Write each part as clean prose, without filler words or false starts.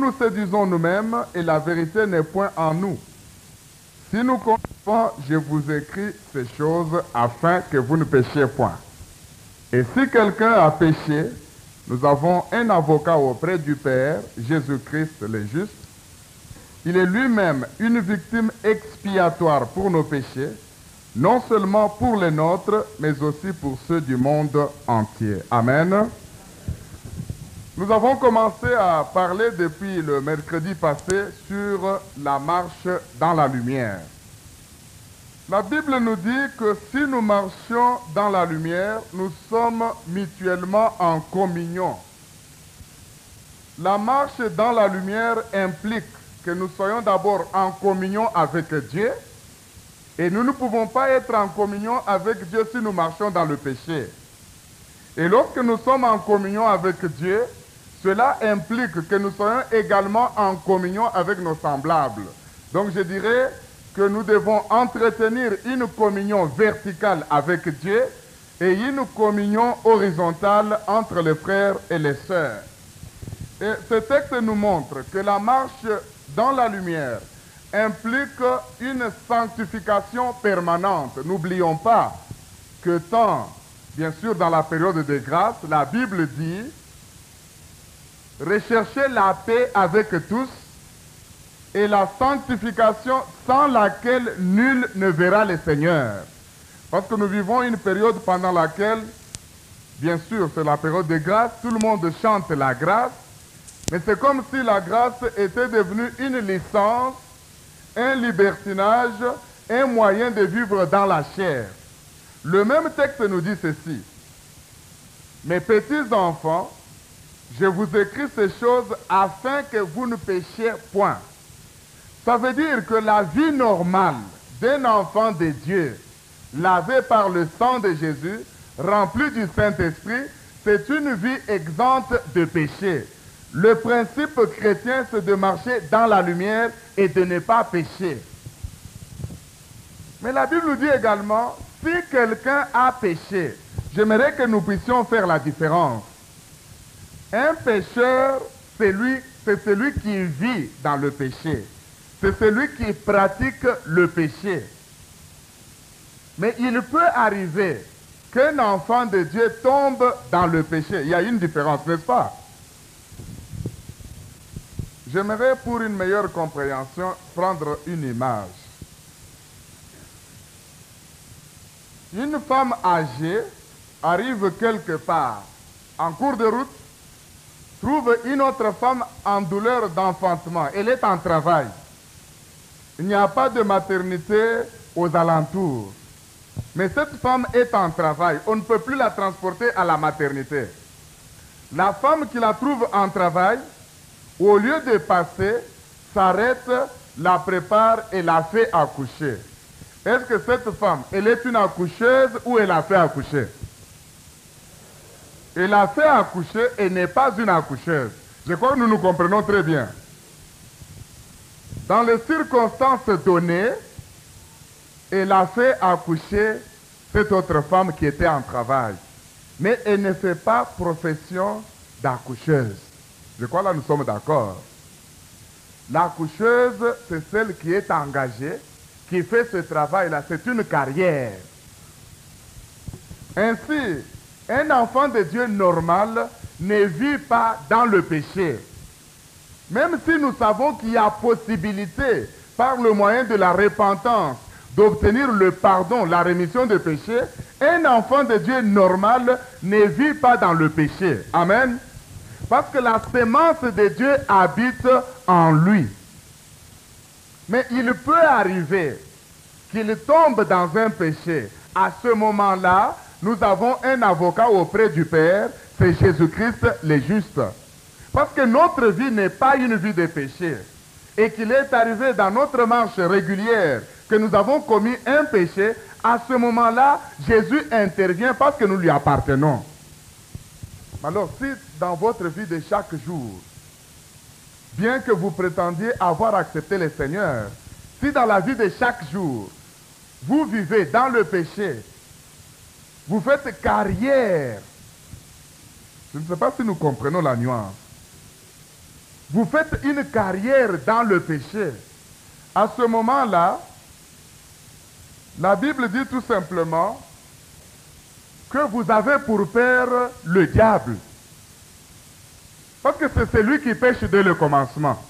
nous séduisons nous-mêmes et la vérité n'est point en nous. Si nous confessons, je vous écris ces choses afin que vous ne péchiez point. Et si quelqu'un a péché, nous avons un avocat auprès du Père, Jésus-Christ le juste. Il est lui-même une victime expiatoire pour nos péchés, non seulement pour les nôtres, mais aussi pour ceux du monde entier. Amen. Nous avons commencé à parler depuis le mercredi passé sur la marche dans la lumière. La Bible nous dit que si nous marchions dans la lumière, nous sommes mutuellement en communion. La marche dans la lumière implique que nous soyons d'abord en communion avec Dieu, et nous ne pouvons pas être en communion avec Dieu si nous marchons dans le péché. Et lorsque nous sommes en communion avec Dieu, cela implique que nous soyons également en communion avec nos semblables. Donc je dirais que nous devons entretenir une communion verticale avec Dieu et une communion horizontale entre les frères et les sœurs. Et ce texte nous montre que la marche dans la lumière implique une sanctification permanente. N'oublions pas que tant, bien sûr dans la période de grâce, la Bible dit « Recherchez la paix avec tous et la sanctification sans laquelle nul ne verra le Seigneur. » Parce que nous vivons une période pendant laquelle, bien sûr, c'est la période de grâce, tout le monde chante la grâce, mais c'est comme si la grâce était devenue une licence, un libertinage, un moyen de vivre dans la chair. Le même texte nous dit ceci. « Mes petits enfants, je vous écris ces choses afin que vous ne péchiez point. » Ça veut dire que la vie normale d'un enfant de Dieu, lavé par le sang de Jésus, rempli du Saint-Esprit, c'est une vie exempte de péché. Le principe chrétien, c'est de marcher dans la lumière et de ne pas pécher. Mais la Bible nous dit également, si quelqu'un a péché, j'aimerais que nous puissions faire la différence. Un pécheur, c'est celui qui vit dans le péché. C'est celui qui pratique le péché. Mais il peut arriver qu'un enfant de Dieu tombe dans le péché. Il y a une différence, n'est-ce pas? J'aimerais, pour une meilleure compréhension, prendre une image. Une femme âgée arrive quelque part, en cours de route, trouve une autre femme en douleur d'enfantement. Elle est en travail. Il n'y a pas de maternité aux alentours. Mais cette femme est en travail. On ne peut plus la transporter à la maternité. La femme qui la trouve en travail, au lieu de passer, s'arrête, la prépare et la fait accoucher. Est-ce que cette femme, elle est une accoucheuse ou elle a fait accoucher? Elle a fait accoucher et n'est pas une accoucheuse. Je crois que nous nous comprenons très bien. Dans les circonstances données, elle a fait accoucher cette autre femme qui était en travail. Mais elle ne fait pas profession d'accoucheuse. Je crois là nous sommes d'accord. L'accoucheuse, c'est celle qui est engagée, qui fait ce travail-là. C'est une carrière. Ainsi, un enfant de Dieu normal ne vit pas dans le péché. Même si nous savons qu'il y a possibilité, par le moyen de la repentance, d'obtenir le pardon, la rémission des péchés, un enfant de Dieu normal ne vit pas dans le péché. Amen. Parce que la sémence de Dieu habite en lui. Mais il peut arriver qu'il tombe dans un péché. À ce moment-là, nous avons un avocat auprès du Père, c'est Jésus-Christ le juste. Parce que notre vie n'est pas une vie de péché. Et qu'il est arrivé dans notre marche régulière que nous avons commis un péché, à ce moment-là, Jésus intervient parce que nous lui appartenons. Alors, si dans votre vie de chaque jour, bien que vous prétendiez avoir accepté le Seigneur, si dans la vie de chaque jour, vous vivez dans le péché, vous faites carrière, je ne sais pas si nous comprenons la nuance. vous faites une carrière dans le péché. À ce moment-là, la Bible dit tout simplement que vous avez pour père le diable. Parce que c'est celui qui pêche dès le commencement.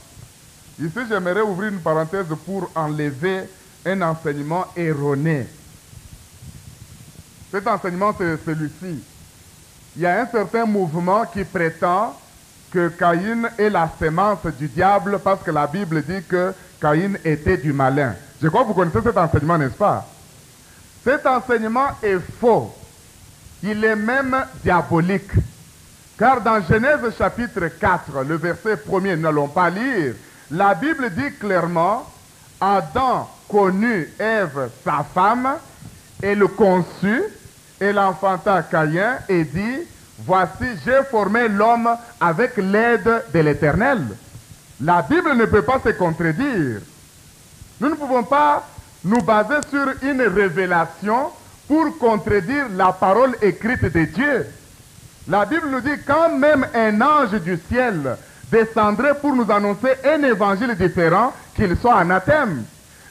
Ici, j'aimerais ouvrir une parenthèse pour enlever un enseignement erroné. Cet enseignement, c'est celui-ci. Il y a un certain mouvement qui prétend que Caïn est la sémence du diable parce que la Bible dit que Caïn était du malin. Je crois que vous connaissez cet enseignement, n'est-ce pas? Cet enseignement est faux. Il est même diabolique. Car dans Genèse chapitre 4, le verset 1er, nous n'allons pas lire, la Bible dit clairement, Adam connut Ève, sa femme, et le conçut, et l'enfanta Caïn, et dit, voici, j'ai formé l'homme avec l'aide de l'Éternel. La Bible ne peut pas se contredire. Nous ne pouvons pas nous baser sur une révélation pour contredire la parole écrite de Dieu. La Bible nous dit quand même un ange du ciel descendrait pour nous annoncer un évangile différent, qu'il soit anathème.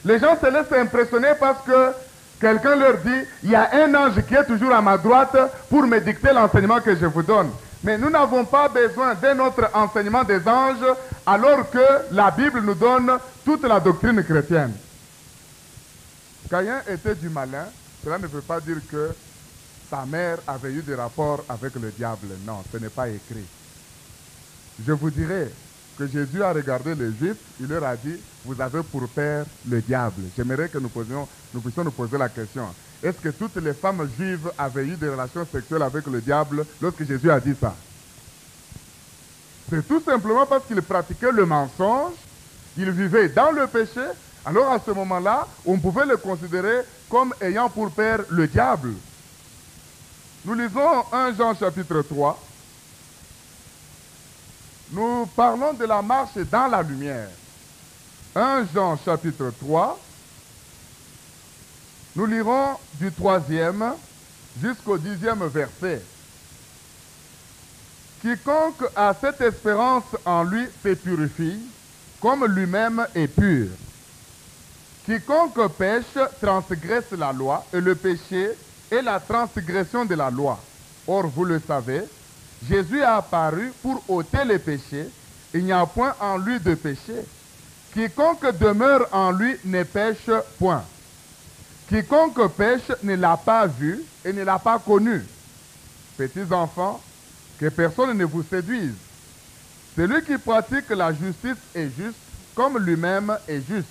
Les gens se laissent impressionner parce que quelqu'un leur dit, il y a un ange qui est toujours à ma droite pour me dicter l'enseignement que je vous donne. Mais nous n'avons pas besoin d'un autre enseignement des anges alors que la Bible nous donne toute la doctrine chrétienne. Caïn était du malin, cela ne veut pas dire que sa mère avait eu des rapports avec le diable. Non, ce n'est pas écrit. Je vous dirais que Jésus a regardé les Juifs, il leur a dit, vous avez pour père le diable. J'aimerais que nous puissions nous poser la question. Est-ce que toutes les femmes juives avaient eu des relations sexuelles avec le diable lorsque Jésus a dit ça? C'est tout simplement parce qu'il pratiquait le mensonge, il vivait dans le péché. Alors à ce moment-là, on pouvait le considérer comme ayant pour père le diable. Nous lisons 1 Jean chapitre 3. Nous parlons de la marche dans la lumière. 1 Jean chapitre 3. Nous lirons du 3e jusqu'au 10e verset. Quiconque a cette espérance en lui se purifie, comme lui-même est pur. Quiconque pêche transgresse la loi, et le péché est la transgression de la loi. Or, vous le savez, Jésus est apparu pour ôter les péchés. Il n'y a point en lui de péché. Quiconque demeure en lui ne pêche point. Quiconque pêche ne l'a pas vu et ne l'a pas connu. Petits enfants, que personne ne vous séduise. Celui qui pratique la justice est juste, comme lui-même est juste.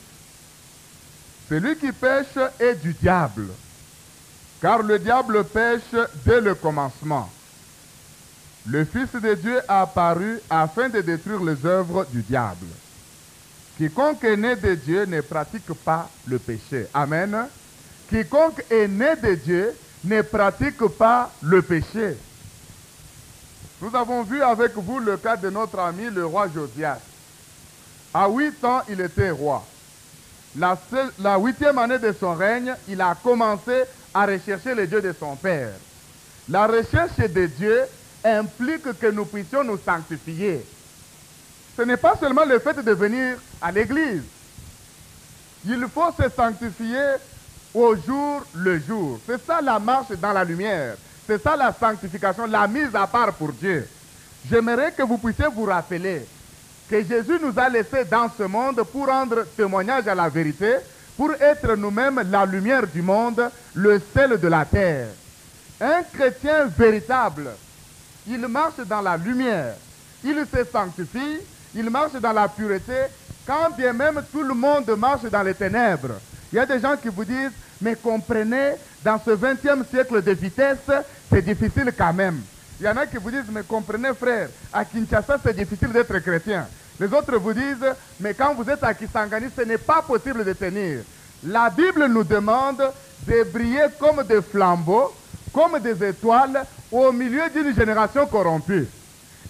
Celui qui pêche est du diable, car le diable pêche dès le commencement. Le Fils de Dieu est apparu afin de détruire les œuvres du diable. Quiconque est né de Dieu ne pratique pas le péché. Amen. Quiconque est né de Dieu ne pratique pas le péché. Nous avons vu avec vous le cas de notre ami le roi Josias. À 8 ans, il était roi. La 8e année de son règne, il a commencé à rechercher le Dieu de son père. La recherche de Dieu implique que nous puissions nous sanctifier. Ce n'est pas seulement le fait de venir à l'église. Il faut se sanctifier au jour le jour. C'est ça la marche dans la lumière. C'est ça la sanctification, la mise à part pour Dieu. J'aimerais que vous puissiez vous rappeler que Jésus nous a laissés dans ce monde pour rendre témoignage à la vérité, pour être nous-mêmes la lumière du monde, le sel de la terre. Un chrétien véritable, il marche dans la lumière, il se sanctifie, il marche dans la pureté, quand bien même tout le monde marche dans les ténèbres. Il y a des gens qui vous disent, mais comprenez, dans ce 20e siècle de vitesse, c'est difficile quand même. Il y en a qui vous disent, mais comprenez frère, à Kinshasa c'est difficile d'être chrétien. Les autres vous disent, mais quand vous êtes à Kisangani, ce n'est pas possible de tenir. La Bible nous demande de briller comme des flambeaux, comme des étoiles, au milieu d'une génération corrompue.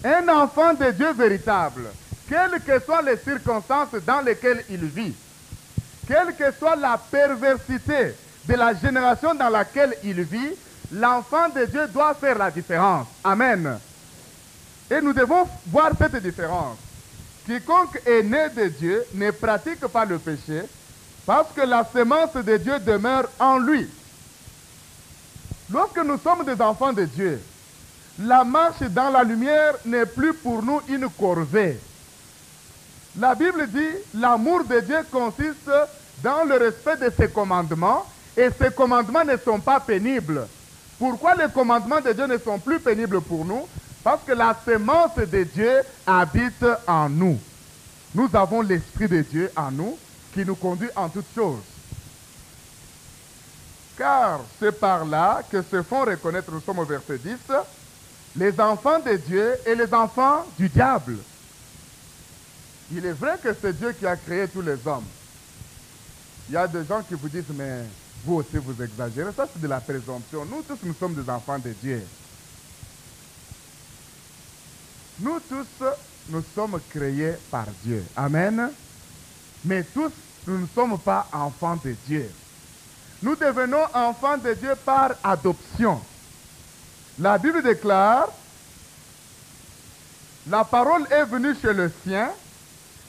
Un enfant de Dieu véritable, quelles que soient les circonstances dans lesquelles il vit, quelle que soit la perversité de la génération dans laquelle il vit, l'enfant de Dieu doit faire la différence. Amen. Et nous devons voir cette différence. quiconque est né de Dieu ne pratique pas le péché, parce que la sémence de Dieu demeure en lui. Lorsque nous sommes des enfants de Dieu, la marche dans la lumière n'est plus pour nous une corvée. La Bible dit, l'amour de Dieu consiste dans le respect de ses commandements, et ces commandements ne sont pas pénibles. Pourquoi les commandements de Dieu ne sont plus pénibles pour nous? Parce que la sémence de Dieu habite en nous. Nous avons l'Esprit de Dieu en nous qui nous conduit en toutes choses. Car c'est par là que se font reconnaître, nous sommes au verset 10, les enfants de Dieu et les enfants du diable. Il est vrai que c'est Dieu qui a créé tous les hommes. Il y a des gens qui vous disent, mais vous aussi vous exagérez. Ça, c'est de la présomption. Nous tous, nous sommes des enfants de Dieu. Nous tous, nous sommes créés par Dieu. Amen. Mais tous, nous ne sommes pas enfants de Dieu. Nous devenons enfants de Dieu par adoption. La Bible déclare, la parole est venue chez le sien,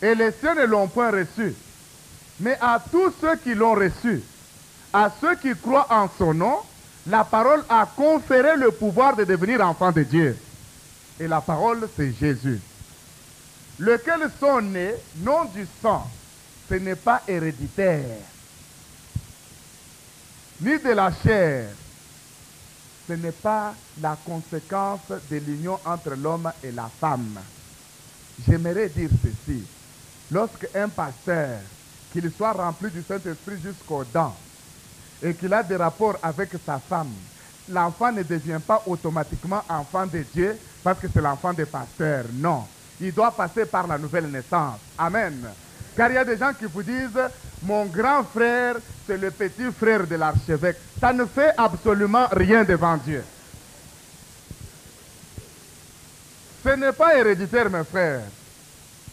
et les siens ne l'ont point reçu. Mais à tous ceux qui l'ont reçu, à ceux qui croient en son nom, la parole a conféré le pouvoir de devenir enfants de Dieu. Et la parole, c'est Jésus. Lequel sont nés, non du sang, ce n'est pas héréditaire, ni de la chair. Ce n'est pas la conséquence de l'union entre l'homme et la femme. J'aimerais dire ceci. Lorsqu'un pasteur, qu'il soit rempli du Saint-Esprit jusqu'aux dents, et qu'il a des rapports avec sa femme, l'enfant ne devient pas automatiquement enfant de Dieu parce que c'est l'enfant des pasteurs. Non. Il doit passer par la nouvelle naissance. Amen. Car il y a des gens qui vous disent, mon grand frère, c'est le petit frère de l'archevêque. Ça ne fait absolument rien devant Dieu. Ce n'est pas héréditaire, mes frères.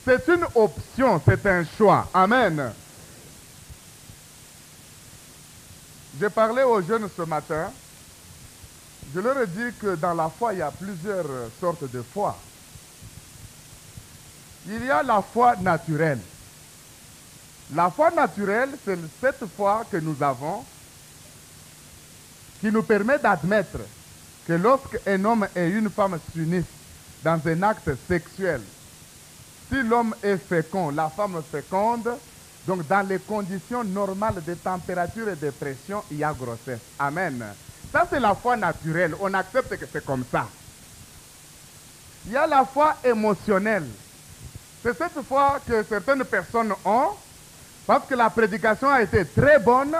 C'est une option, c'est un choix. Amen. J'ai parlé aux jeunes ce matin. Je leur ai dit que dans la foi, il y a plusieurs sortes de foi. Il y a la foi naturelle. La foi naturelle, c'est cette foi que nous avons qui nous permet d'admettre que lorsqu'un homme et une femme s'unissent dans un acte sexuel, si l'homme est fécond, la femme féconde, donc dans les conditions normales de température et de pression, il y a grossesse. Amen. Ça, c'est la foi naturelle. On accepte que c'est comme ça. Il y a la foi émotionnelle. C'est cette foi que certaines personnes ont, parce que la prédication a été très bonne,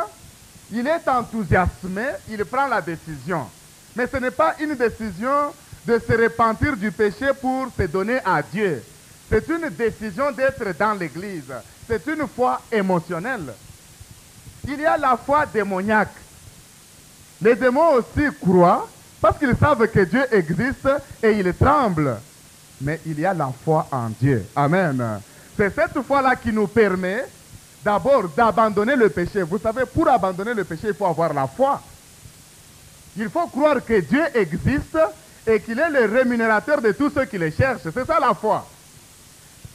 il est enthousiasmé, il prend la décision. Mais ce n'est pas une décision de se repentir du péché pour se donner à Dieu. C'est une décision d'être dans l'église. C'est une foi émotionnelle. Il y a la foi démoniaque. Les démons aussi croient parce qu'ils savent que Dieu existe et ils tremblent. Mais il y a la foi en Dieu. Amen. C'est cette foi-là qui nous permet d'abord d'abandonner le péché. Vous savez, pour abandonner le péché, il faut avoir la foi. Il faut croire que Dieu existe et qu'il est le rémunérateur de tous ceux qui le cherchent. C'est ça la foi.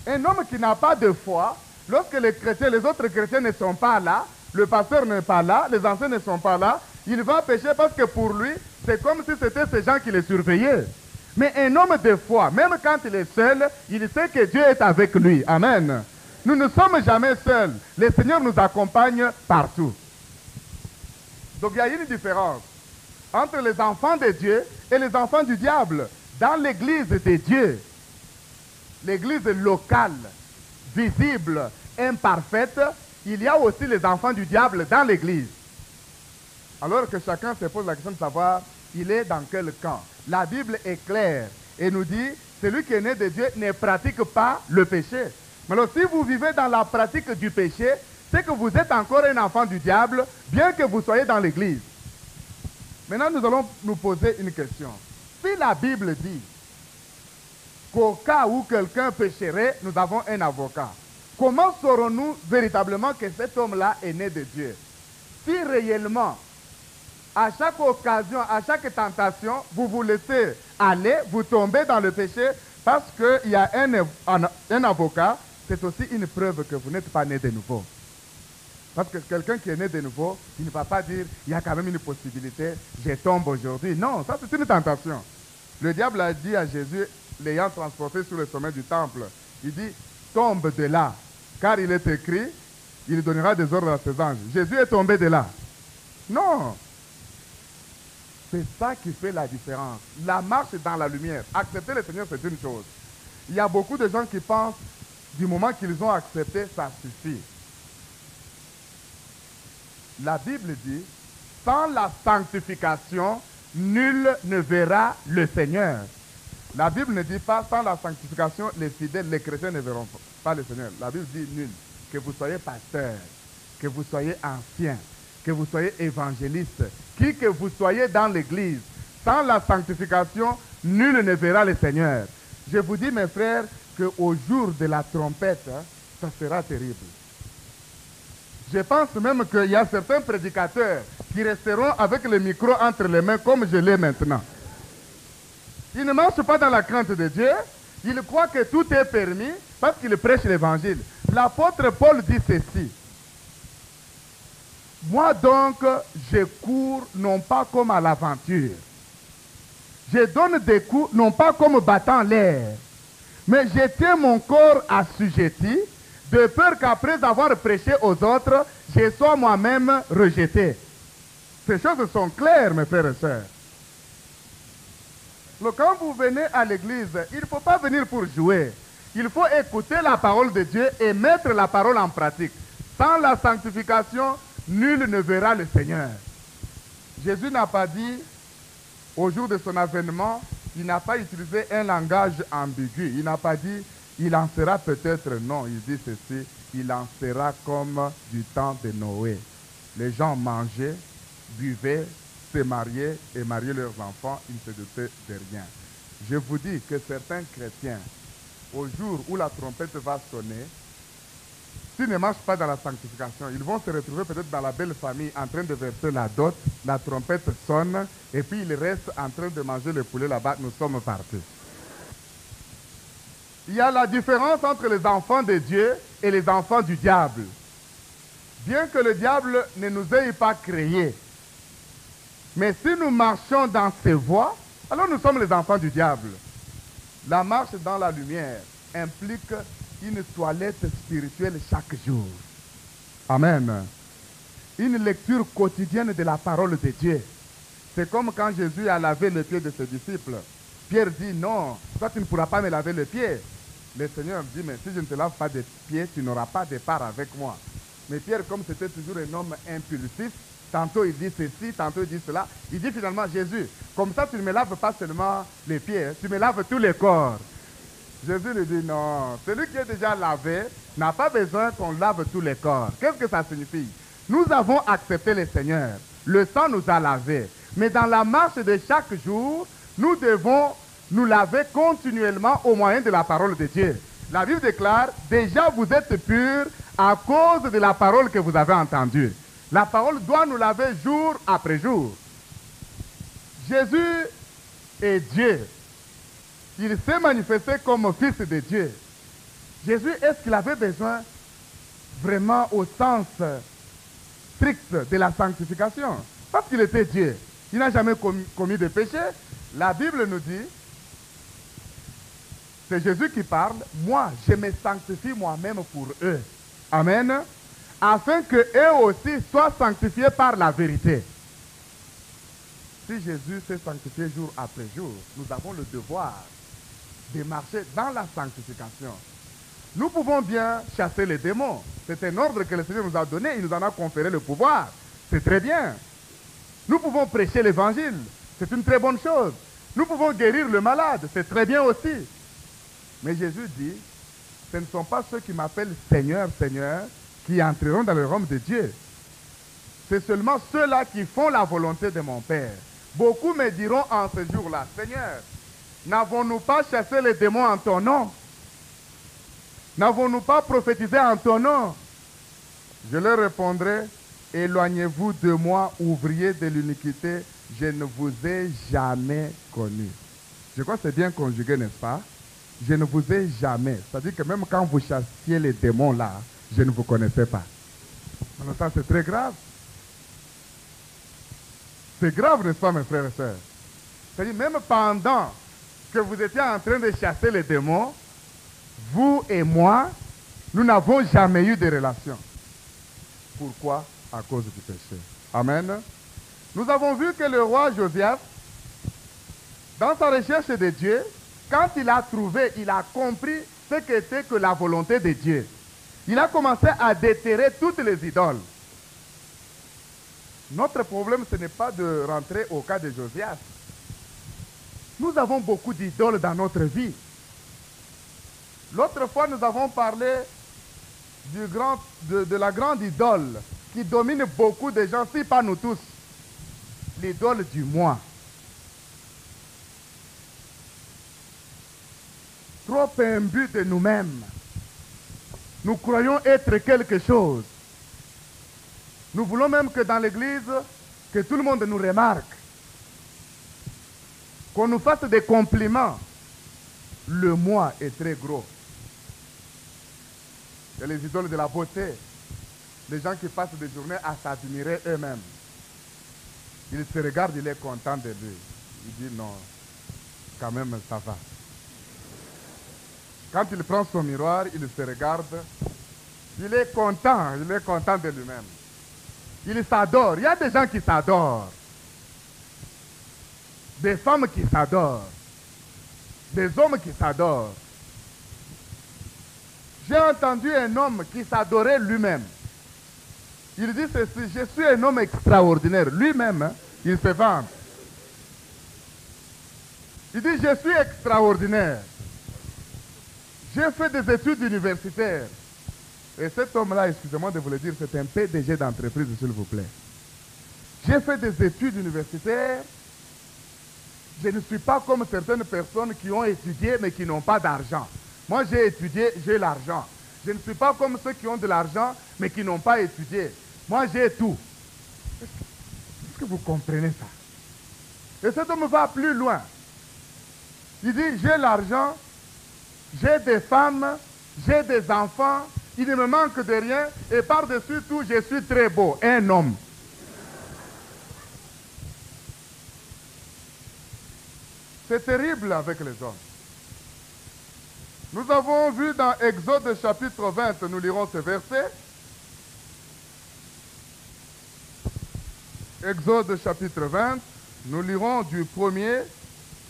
Un homme qui n'a pas de foi, lorsque les chrétiens, les autres chrétiens ne sont pas là, le pasteur n'est pas là, les anciens ne sont pas là, il va pécher parce que pour lui, c'est comme si c'était ces gens qui les surveillaient. Mais un homme de foi, même quand il est seul, il sait que Dieu est avec lui. Amen. Nous ne sommes jamais seuls. Le Seigneur nous accompagne partout. Donc il y a une différence entre les enfants de Dieu et les enfants du diable. Dans l'église de Dieu, l'église locale, visible, imparfaite, il y a aussi les enfants du diable dans l'église. Alors que chacun se pose la question de savoir, il est dans quel camp. La Bible est claire et nous dit, celui qui est né de Dieu ne pratique pas le péché. Mais alors si vous vivez dans la pratique du péché, c'est que vous êtes encore un enfant du diable, bien que vous soyez dans l'église. Maintenant, nous allons nous poser une question. Si la Bible dit qu'au cas où quelqu'un pécherait, nous avons un avocat, comment saurons-nous véritablement que cet homme-là est né de Dieu? Si réellement, à chaque occasion, à chaque tentation, vous vous laissez aller, vous tombez dans le péché, Parce qu'il y a un avocat, c'est aussi une preuve que vous n'êtes pas né de nouveau. Parce que quelqu'un qui est né de nouveau, il ne va pas dire, il y a quand même une possibilité, je tombe aujourd'hui. Non, ça c'est une tentation. Le diable a dit à Jésus, l'ayant transporté sur le sommet du temple, il dit, tombe de là, car il est écrit, il donnera des ordres à ses anges. Jésus est tombé de là. Non. C'est ça qui fait la différence. La marche dans la lumière. Accepter le Seigneur, c'est une chose. Il y a beaucoup de gens qui pensent, du moment qu'ils ont accepté, ça suffit. La Bible dit, sans la sanctification, nul ne verra le Seigneur. La Bible ne dit pas, sans la sanctification, les fidèles, les chrétiens ne verront pas le Seigneur. La Bible dit nul. Que vous soyez pasteur, que vous soyez ancien, que vous soyez évangéliste, qui que vous soyez dans l'église, sans la sanctification, nul ne verra le Seigneur. Je vous dis, mes frères, qu'au jour de la trompette, ça sera terrible. Je pense même qu'il y a certains prédicateurs qui resteront avec le micro entre les mains comme je l'ai maintenant. Ils ne marchent pas dans la crainte de Dieu. Ils croient que tout est permis parce qu'ils prêchent l'évangile. L'apôtre Paul dit ceci. Moi donc, je cours non pas comme à l'aventure. Je donne des coups non pas comme battant l'air. Mais je tiens mon corps assujetti de peur qu'après avoir prêché aux autres, je sois moi-même rejeté. Ces choses sont claires, mes frères et sœurs. Donc, quand vous venez à l'église, il ne faut pas venir pour jouer. Il faut écouter la parole de Dieu et mettre la parole en pratique. Sans la sanctification, nul ne verra le Seigneur. Jésus n'a pas dit, au jour de son avènement, il n'a pas utilisé un langage ambigu. Il n'a pas dit, il en sera peut-être, non. Il dit ceci, il en sera comme du temps de Noé. Les gens mangeaient, buvaient, se mariaient et mariaient leurs enfants, ils ne se doutaient de rien. Je vous dis que certains chrétiens, au jour où la trompette va sonner, s'ils ne marchent pas dans la sanctification, ils vont se retrouver peut-être dans la belle famille en train de verser la dot, la trompette sonne, et puis ils restent en train de manger le poulet là-bas, nous sommes partis. Il y a la différence entre les enfants de Dieu et les enfants du diable. Bien que le diable ne nous ait pas créés, mais si nous marchons dans ses voies, alors nous sommes les enfants du diable. La marche dans la lumière implique une toilette spirituelle chaque jour. Amen. Une lecture quotidienne de la parole de Dieu. C'est comme quand Jésus a lavé les pieds de ses disciples. Pierre dit, non, toi tu ne pourras pas me laver les pieds. Le Seigneur dit, mais si je ne te lave pas des pieds, tu n'auras pas de part avec moi. Mais Pierre, comme c'était toujours un homme impulsif, tantôt il dit ceci, tantôt il dit cela. Il dit finalement, Jésus, comme ça tu ne me laves pas seulement les pieds, tu me laves tous les corps. Jésus lui dit, non, celui qui est déjà lavé n'a pas besoin qu'on lave tous les corps. Qu'est-ce que ça signifie? Nous avons accepté le Seigneur. Le sang nous a lavés. Mais dans la marche de chaque jour, nous devons nous laver continuellement au moyen de la parole de Dieu. La Bible déclare, déjà vous êtes purs à cause de la parole que vous avez entendue. La parole doit nous laver jour après jour. Jésus est Dieu. Il s'est manifesté comme fils de Dieu. Jésus, est-ce qu'il avait besoin vraiment au sens strict de la sanctification? Parce qu'il était Dieu. Il n'a jamais commis de péché. La Bible nous dit, c'est Jésus qui parle, moi, je me sanctifie moi-même pour eux. Amen. Afin qu'eux aussi soient sanctifiés par la vérité. Si Jésus s'est sanctifié jour après jour, nous avons le devoir de marcher dans la sanctification. Nous pouvons bien chasser les démons. C'est un ordre que le Seigneur nous a donné, il nous en a conféré le pouvoir. C'est très bien. Nous pouvons prêcher l'évangile, c'est une très bonne chose. Nous pouvons guérir le malade, c'est très bien aussi. Mais Jésus dit, ce ne sont pas ceux qui m'appellent Seigneur, Seigneur, qui entreront dans le royaume de Dieu. C'est seulement ceux-là qui font la volonté de mon Père. Beaucoup me diront en ce jour-là, Seigneur, n'avons-nous pas chassé les démons en ton nom? N'avons-nous pas prophétisé en ton nom? Je leur répondrai, éloignez-vous de moi, ouvriers de l'iniquité, je ne vous ai jamais connu. Je crois que c'est bien conjugué, n'est-ce pas? je ne vous ai jamais. C'est-à-dire que même quand vous chassiez les démons là, je ne vous connaissais pas. Alors ça, c'est très grave. C'est grave, n'est-ce pas, mes frères et sœurs? C'est-à-dire, même pendant que vous étiez en train de chasser les démons, vous et moi, nous n'avons jamais eu de relation. Pourquoi? À cause du péché. Amen. Nous avons vu que le roi Josias, dans sa recherche de Dieu, quand il a trouvé, il a compris ce qu'était que la volonté de Dieu. Il a commencé à déterrer toutes les idoles. Notre problème, ce n'est pas de rentrer au cas de Josias. Nous avons beaucoup d'idoles dans notre vie. L'autre fois, nous avons parlé de la grande idole qui domine beaucoup de gens, si pas nous tous. L'idole du moi. Trop imbus de nous-mêmes. Nous croyons être quelque chose. Nous voulons même que dans l'église, que tout le monde nous remarque. Qu'on nous fasse des compliments. Le moi est très gros. Il y a les idoles de la beauté. Les gens qui passent des journées à s'admirer eux-mêmes. Il se regarde, il est content de lui. Il dit non, quand même ça va. Quand il prend son miroir, il se regarde. Il est content de lui-même. Il s'adore. Il y a des gens qui s'adorent. Des femmes qui s'adorent. Des hommes qui s'adorent. J'ai entendu un homme qui s'adorait lui-même. Il dit ceci, je suis un homme extraordinaire. Lui-même, hein, il se vante. Il dit, je suis extraordinaire. J'ai fait des études universitaires. Et cet homme-là, excusez-moi de vous le dire, c'est un PDG d'entreprise, s'il vous plaît. J'ai fait des études universitaires. Je ne suis pas comme certaines personnes qui ont étudié mais qui n'ont pas d'argent. Moi, j'ai étudié, j'ai l'argent. Je ne suis pas comme ceux qui ont de l'argent mais qui n'ont pas étudié. Moi, j'ai tout. Est-ce que vous comprenez ça? Et cet homme va plus loin. Il dit, j'ai l'argent, j'ai des femmes, j'ai des enfants, il ne me manque de rien, et par-dessus tout, je suis très beau, un homme. C'est terrible avec les hommes. Nous avons vu dans Exode chapitre 20, nous lirons ce verset. Exode chapitre 20, nous lirons du 1er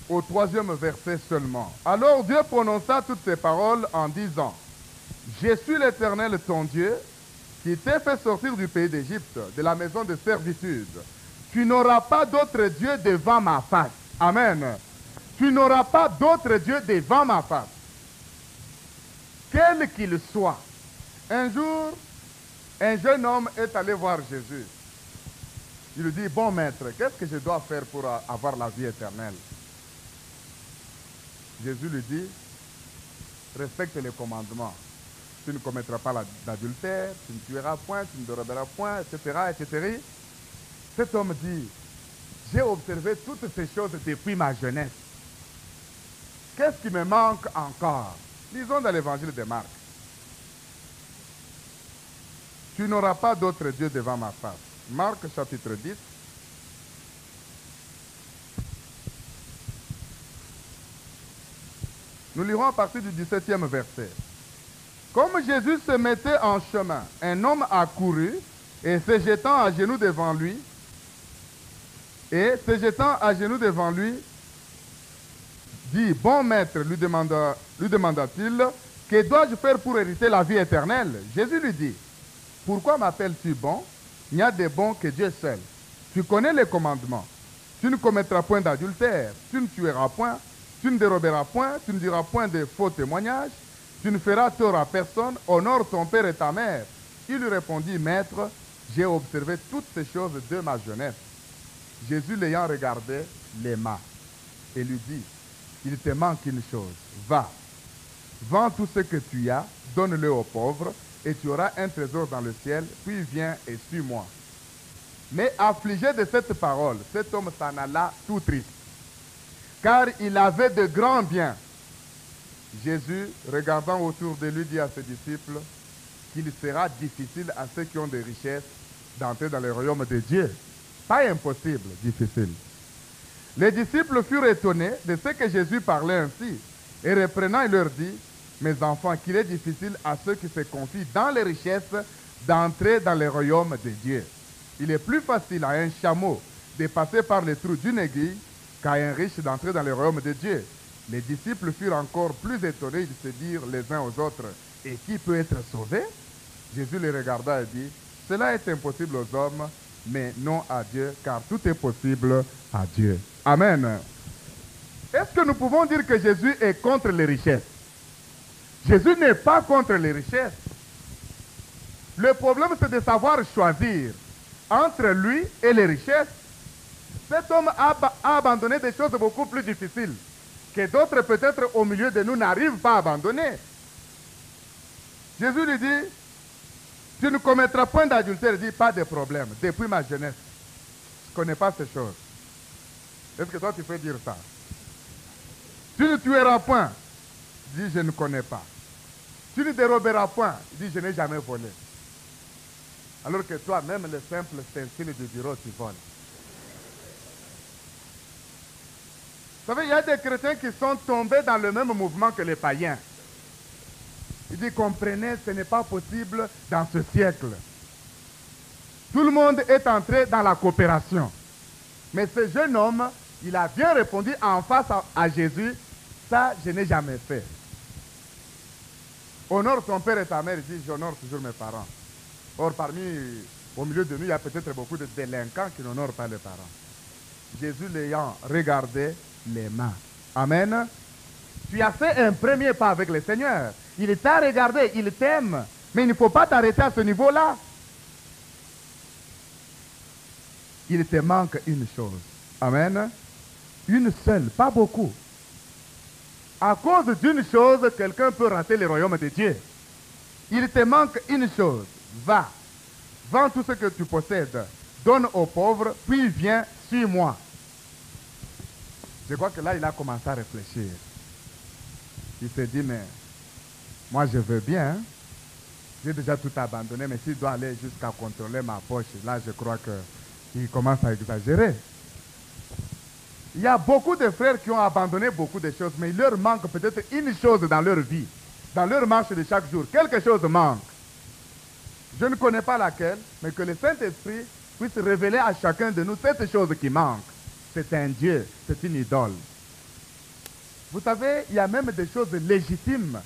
au 3e verset seulement. Alors Dieu prononça toutes ces paroles en disant, « Je suis l'Éternel ton Dieu, qui t'ai fait sortir du pays d'Égypte, de la maison de servitude. Tu n'auras pas d'autre Dieu devant ma face. » Amen. Tu n'auras pas d'autre Dieu devant ma face. Quel qu'il soit. Un jour, un jeune homme est allé voir Jésus. Il lui dit, bon maître, qu'est-ce que je dois faire pour avoir la vie éternelle? Jésus lui dit, respecte les commandements. Tu ne commettras pas l'adultère, tu ne tueras point, tu ne déroberas point, etc., etc. Cet homme dit, j'ai observé toutes ces choses depuis ma jeunesse. Qu'est-ce qui me manque encore? Lisons dans l'évangile de Marc. Tu n'auras pas d'autre Dieu devant ma face. Marc chapitre 10. Nous lirons à partir du 17e verset. Comme Jésus se mettait en chemin, un homme accourut et se jetant à genoux devant lui, dit, bon maître, lui demanda-t-il, que dois-je faire pour hériter la vie éternelle? Jésus lui dit, pourquoi m'appelles-tu bon? Il n'y a de bon que Dieu seul. Tu connais les commandements. Tu ne commettras point d'adultère, tu ne tueras point, tu ne déroberas point, tu ne diras point de faux témoignages, tu ne feras tort à personne, honore ton père et ta mère. Il lui répondit, maître, j'ai observé toutes ces choses de ma jeunesse. Jésus l'ayant regardé, l'aima et lui dit, il te manque une chose, va, vends tout ce que tu as, donne-le aux pauvres, et tu auras un trésor dans le ciel, puis viens et suis-moi. Mais affligé de cette parole, cet homme s'en alla tout triste, car il avait de grands biens. Jésus, regardant autour de lui, dit à ses disciples qu'il sera difficile à ceux qui ont des richesses d'entrer dans le royaume de Dieu. Pas impossible, difficile. Les disciples furent étonnés de ce que Jésus parlait ainsi. Et reprenant, il leur dit, mes enfants, qu'il est difficile à ceux qui se confient dans les richesses d'entrer dans le royaume de Dieu. Il est plus facile à un chameau de passer par les trous d'une aiguille qu'à un riche d'entrer dans le royaume de Dieu. Les disciples furent encore plus étonnés, ils se dirent les uns aux autres, et qui peut être sauvé? Jésus les regarda et dit, cela est impossible aux hommes, mais non à Dieu, car tout est possible à Dieu. Amen. Est-ce que nous pouvons dire que Jésus est contre les richesses? Jésus n'est pas contre les richesses. Le problème, c'est de savoir choisir entre lui et les richesses. Cet homme a abandonné des choses beaucoup plus difficiles que d'autres, peut-être au milieu de nous, n'arrivent pas à abandonner. Jésus lui dit, tu ne commettras point d'adultère. Il dit, pas de problème. Depuis ma jeunesse, je ne connais pas ces choses. Est-ce que toi, tu peux dire ça? Tu ne tueras point. Il dit, je ne connais pas. Tu ne déroberas point. Il dit, je n'ai jamais volé. Alors que toi, même le simple stencil du bureau, tu voles. Vous savez, il y a des chrétiens qui sont tombés dans le même mouvement que les païens. Il dit, comprenez, ce n'est pas possible dans ce siècle. Tout le monde est entré dans la coopération. Mais ce jeune homme, il a bien répondu en face à Jésus, ça, je n'ai jamais fait. Honore ton père et ta mère. Il dit, j'honore toujours mes parents. Or, au milieu de nous, il y a peut-être beaucoup de délinquants qui n'honorent pas les parents. Jésus l'ayant regardé, les mains. Amen. Tu as fait un premier pas avec le Seigneur. Il t'a regardé, il t'aime. Mais il ne faut pas t'arrêter à ce niveau-là. Il te manque une chose. Amen. Une seule, pas beaucoup. À cause d'une chose, quelqu'un peut rater le royaume de Dieu. Il te manque une chose. Va, vends tout ce que tu possèdes, donne aux pauvres, puis viens, suis-moi. Je crois que là, il a commencé à réfléchir. Il s'est dit, mais moi, je veux bien. J'ai déjà tout abandonné, mais s'il doit aller jusqu'à contrôler ma poche, là, je crois qu'il commence à exagérer. Il y a beaucoup de frères qui ont abandonné beaucoup de choses, mais il leur manque peut-être une chose dans leur vie, dans leur marche de chaque jour. Quelque chose manque. Je ne connais pas laquelle, mais que le Saint-Esprit puisse révéler à chacun de nous cette chose qui manque. C'est un Dieu, c'est une idole. Vous savez, il y a même des choses légitimes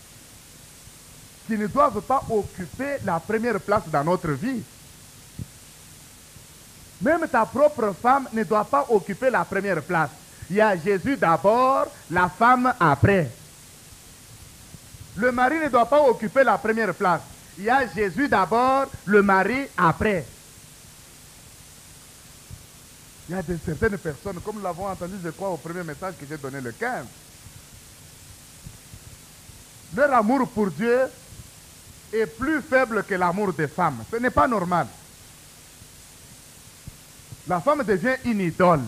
qui ne doivent pas occuper la première place dans notre vie. Même ta propre femme ne doit pas occuper la première place. Il y a Jésus d'abord, la femme après. Le mari ne doit pas occuper la première place. Il y a Jésus d'abord, le mari après. Il y a certaines personnes, comme nous l'avons entendu, je crois, au premier message que j'ai donné le 15. Leur amour pour Dieu est plus faible que l'amour des femmes. Ce n'est pas normal. La femme devient une idole.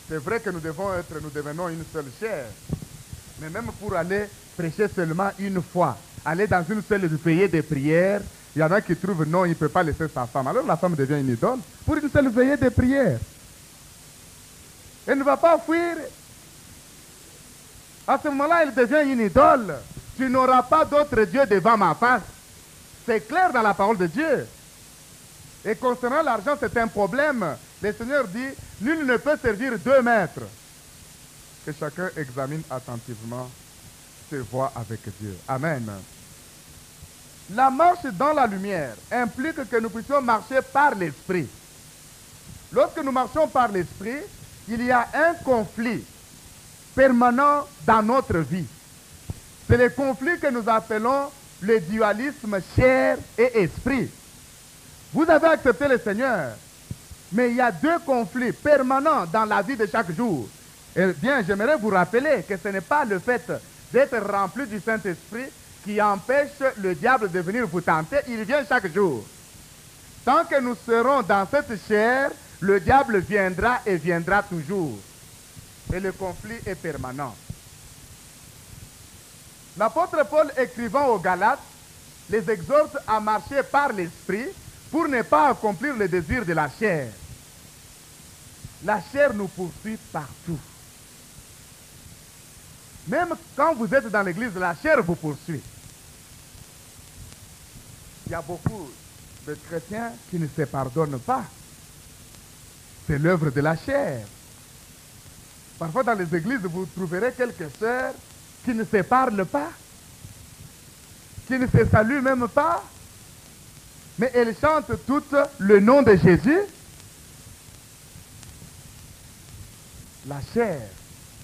C'est vrai que nous devenons une seule chair. Mais même pour aller prêcher seulement une fois, aller dans une seule veillée de prière, il y en a qui trouvent non, il ne peut pas laisser sa femme. Alors la femme devient une idole pour une seule veillée de prière. Elle ne va pas fuir. À ce moment-là, elle devient une idole. Tu n'auras pas d'autre Dieu devant ma face. C'est clair dans la parole de Dieu. Et concernant l'argent, c'est un problème. Le Seigneur dit, nul ne peut servir 2 maîtres. Que chacun examine attentivement ses voies avec Dieu. Amen. La marche dans la lumière implique que nous puissions marcher par l'Esprit. Lorsque nous marchons par l'Esprit, il y a un conflit permanent dans notre vie. C'est le conflit que nous appelons le dualisme chair et esprit. Vous avez accepté le Seigneur, mais il y a 2 conflits permanents dans la vie de chaque jour. Eh bien, j'aimerais vous rappeler que ce n'est pas le fait d'être rempli du Saint-Esprit qui empêche le diable de venir vous tenter. Il vient chaque jour. Tant que nous serons dans cette chair, le diable viendra et viendra toujours. Et le conflit est permanent. L'apôtre Paul, écrivant aux Galates, les exhorte à marcher par l'esprit pour ne pas accomplir les désirs de la chair. La chair nous poursuit partout. Même quand vous êtes dans l'église, la chair vous poursuit. Il y a beaucoup de chrétiens qui ne se pardonnent pas. C'est l'œuvre de la chair. Parfois dans les églises, vous trouverez quelques sœurs qui ne se parlent pas, qui ne se saluent même pas, mais elles chantent toutes le nom de Jésus. La chair.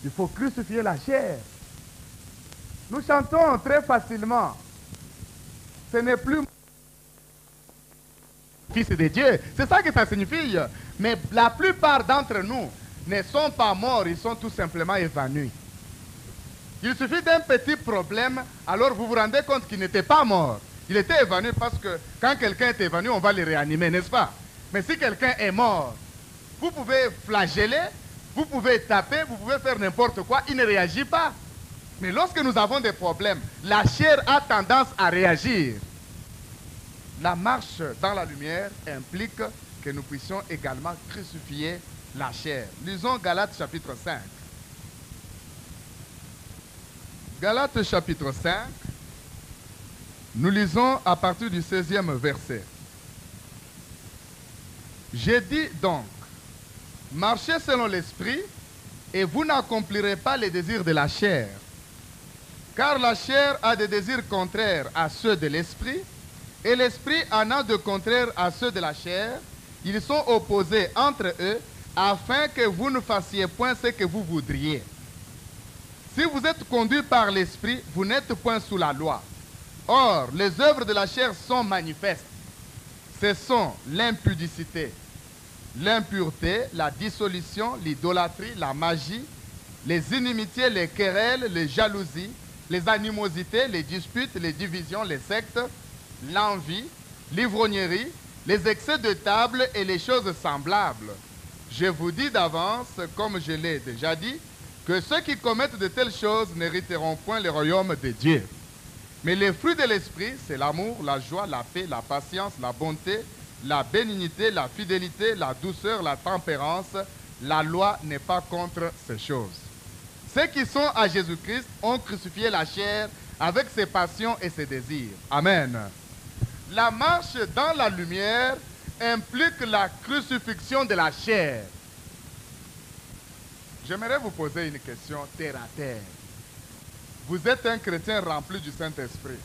Il faut crucifier la chair. Nous chantons très facilement. Ce n'est plus fils de Dieu. C'est ça que ça signifie. Mais la plupart d'entre nous ne sont pas morts, ils sont tout simplement évanouis. Il suffit d'un petit problème, alors vous vous rendez compte qu'il n'était pas mort. Il était évanoui parce que quand quelqu'un est évanoui, on va le réanimer, n'est-ce pas? Mais si quelqu'un est mort, vous pouvez flageller, vous pouvez taper, vous pouvez faire n'importe quoi, il ne réagit pas. Mais lorsque nous avons des problèmes, la chair a tendance à réagir. La marche dans la lumière implique que nous puissions également crucifier la chair. Lisons Galates chapitre 5. Galates chapitre 5, nous lisons à partir du 16e verset. J'ai dit donc, marchez selon l'esprit et vous n'accomplirez pas les désirs de la chair. Car la chair a des désirs contraires à ceux de l'esprit et l'esprit en a de contraires à ceux de la chair. Ils sont opposés entre eux afin que vous ne fassiez point ce que vous voudriez. Si vous êtes conduits par l'esprit, vous n'êtes point sous la loi. Or, les œuvres de la chair sont manifestes. Ce sont l'impudicité, l'impureté, la dissolution, l'idolâtrie, la magie, les inimitiés, les querelles, les jalousies, les animosités, les disputes, les divisions, les sectes, l'envie, l'ivrognerie, les excès de table et les choses semblables. Je vous dis d'avance, comme je l'ai déjà dit, que ceux qui commettent de telles choses n'hériteront point le royaume de Dieu. Mais les fruits de l'esprit, c'est l'amour, la joie, la paix, la patience, la bonté, la bénignité, la fidélité, la douceur, la tempérance. La loi n'est pas contre ces choses. Ceux qui sont à Jésus-Christ ont crucifié la chair avec ses passions et ses désirs. Amen. La marche dans la lumière implique la crucifixion de la chair. J'aimerais vous poser une question terre à terre. Vous êtes un chrétien rempli du Saint-Esprit.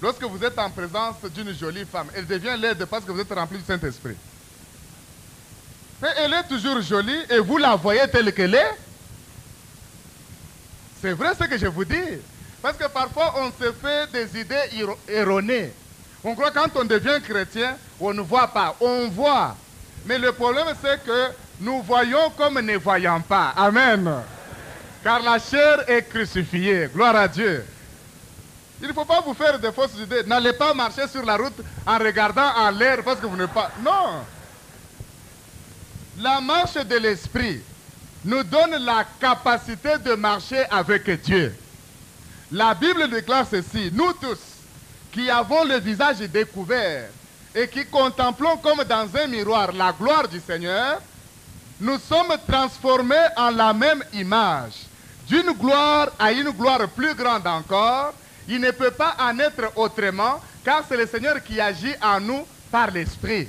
Lorsque vous êtes en présence d'une jolie femme, elle devient laide parce que vous êtes rempli du Saint-Esprit. Mais elle est toujours jolie et vous la voyez telle qu'elle est. C'est vrai ce que je vous dis. Parce que parfois on se fait des idées erronées. On croit que quand on devient chrétien, on ne voit pas. On voit. Mais le problème c'est que nous voyons comme ne voyons pas. Amen. Car la chair est crucifiée. Gloire à Dieu. Il ne faut pas vous faire de fausses idées. N'allez pas marcher sur la route en regardant en l'air parce que vous n'êtes pas... Non. La marche de l'esprit nous donne la capacité de marcher avec Dieu. La Bible déclare ceci. Nous tous qui avons le visage découvert et qui contemplons comme dans un miroir la gloire du Seigneur, nous sommes transformés en la même image. D'une gloire à une gloire plus grande encore, il ne peut pas en être autrement, car c'est le Seigneur qui agit en nous par l'Esprit.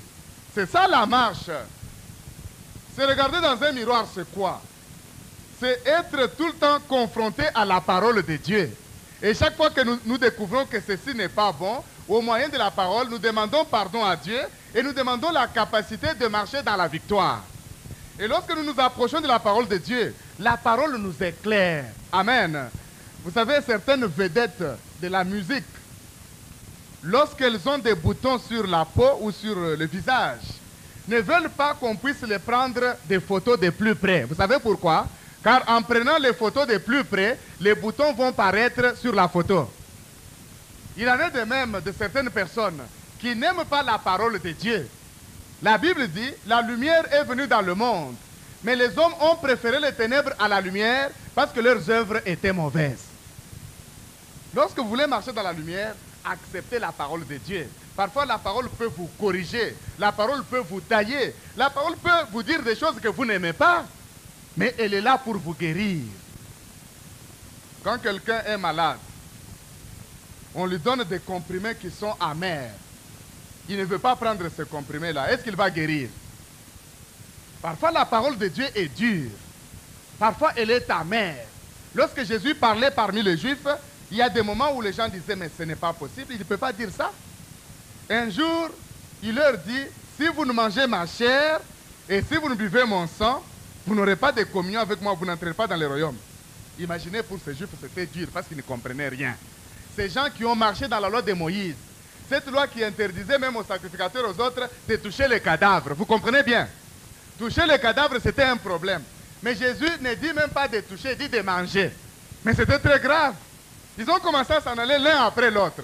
C'est ça la marche. C'est regarder dans un miroir, c'est quoi? C'est être tout le temps confronté à la parole de Dieu. Et chaque fois que nous découvrons que ceci n'est pas bon, au moyen de la parole, nous demandons pardon à Dieu et nous demandons la capacité de marcher dans la victoire. Et lorsque nous nous approchons de la parole de Dieu, la parole nous éclaire. Amen. Vous savez, certaines vedettes de la musique, lorsqu'elles ont des boutons sur la peau ou sur le visage, ne veulent pas qu'on puisse les prendre des photos de plus près. Vous savez pourquoi? Car en prenant les photos de plus près, les boutons vont paraître sur la photo. Il en est de même de certaines personnes qui n'aiment pas la parole de Dieu. La Bible dit, la lumière est venue dans le monde, mais les hommes ont préféré les ténèbres à la lumière parce que leurs œuvres étaient mauvaises. Lorsque vous voulez marcher dans la lumière, acceptez la parole de Dieu. Parfois, la parole peut vous corriger. La parole peut vous tailler. La parole peut vous dire des choses que vous n'aimez pas. Mais elle est là pour vous guérir. Quand quelqu'un est malade, on lui donne des comprimés qui sont amers. Il ne veut pas prendre ces comprimés-là. Est-ce qu'il va guérir? Parfois, la parole de Dieu est dure. Parfois, elle est amère. Lorsque Jésus parlait parmi les Juifs, il y a des moments où les gens disaient, mais ce n'est pas possible, il ne peut pas dire ça. Un jour, il leur dit, si vous ne mangez ma chair et si vous ne buvez mon sang, vous n'aurez pas de communion avec moi, vous n'entrez pas dans le royaume. Imaginez, pour ces Juifs, c'était dur parce qu'ils ne comprenaient rien. Ces gens qui ont marché dans la loi de Moïse, cette loi qui interdisait même aux sacrificateurs, aux autres, de toucher les cadavres. Vous comprenez bien? Toucher les cadavres, c'était un problème. Mais Jésus ne dit même pas de toucher, il dit de manger. Mais c'était très grave. Ils ont commencé à s'en aller l'un après l'autre.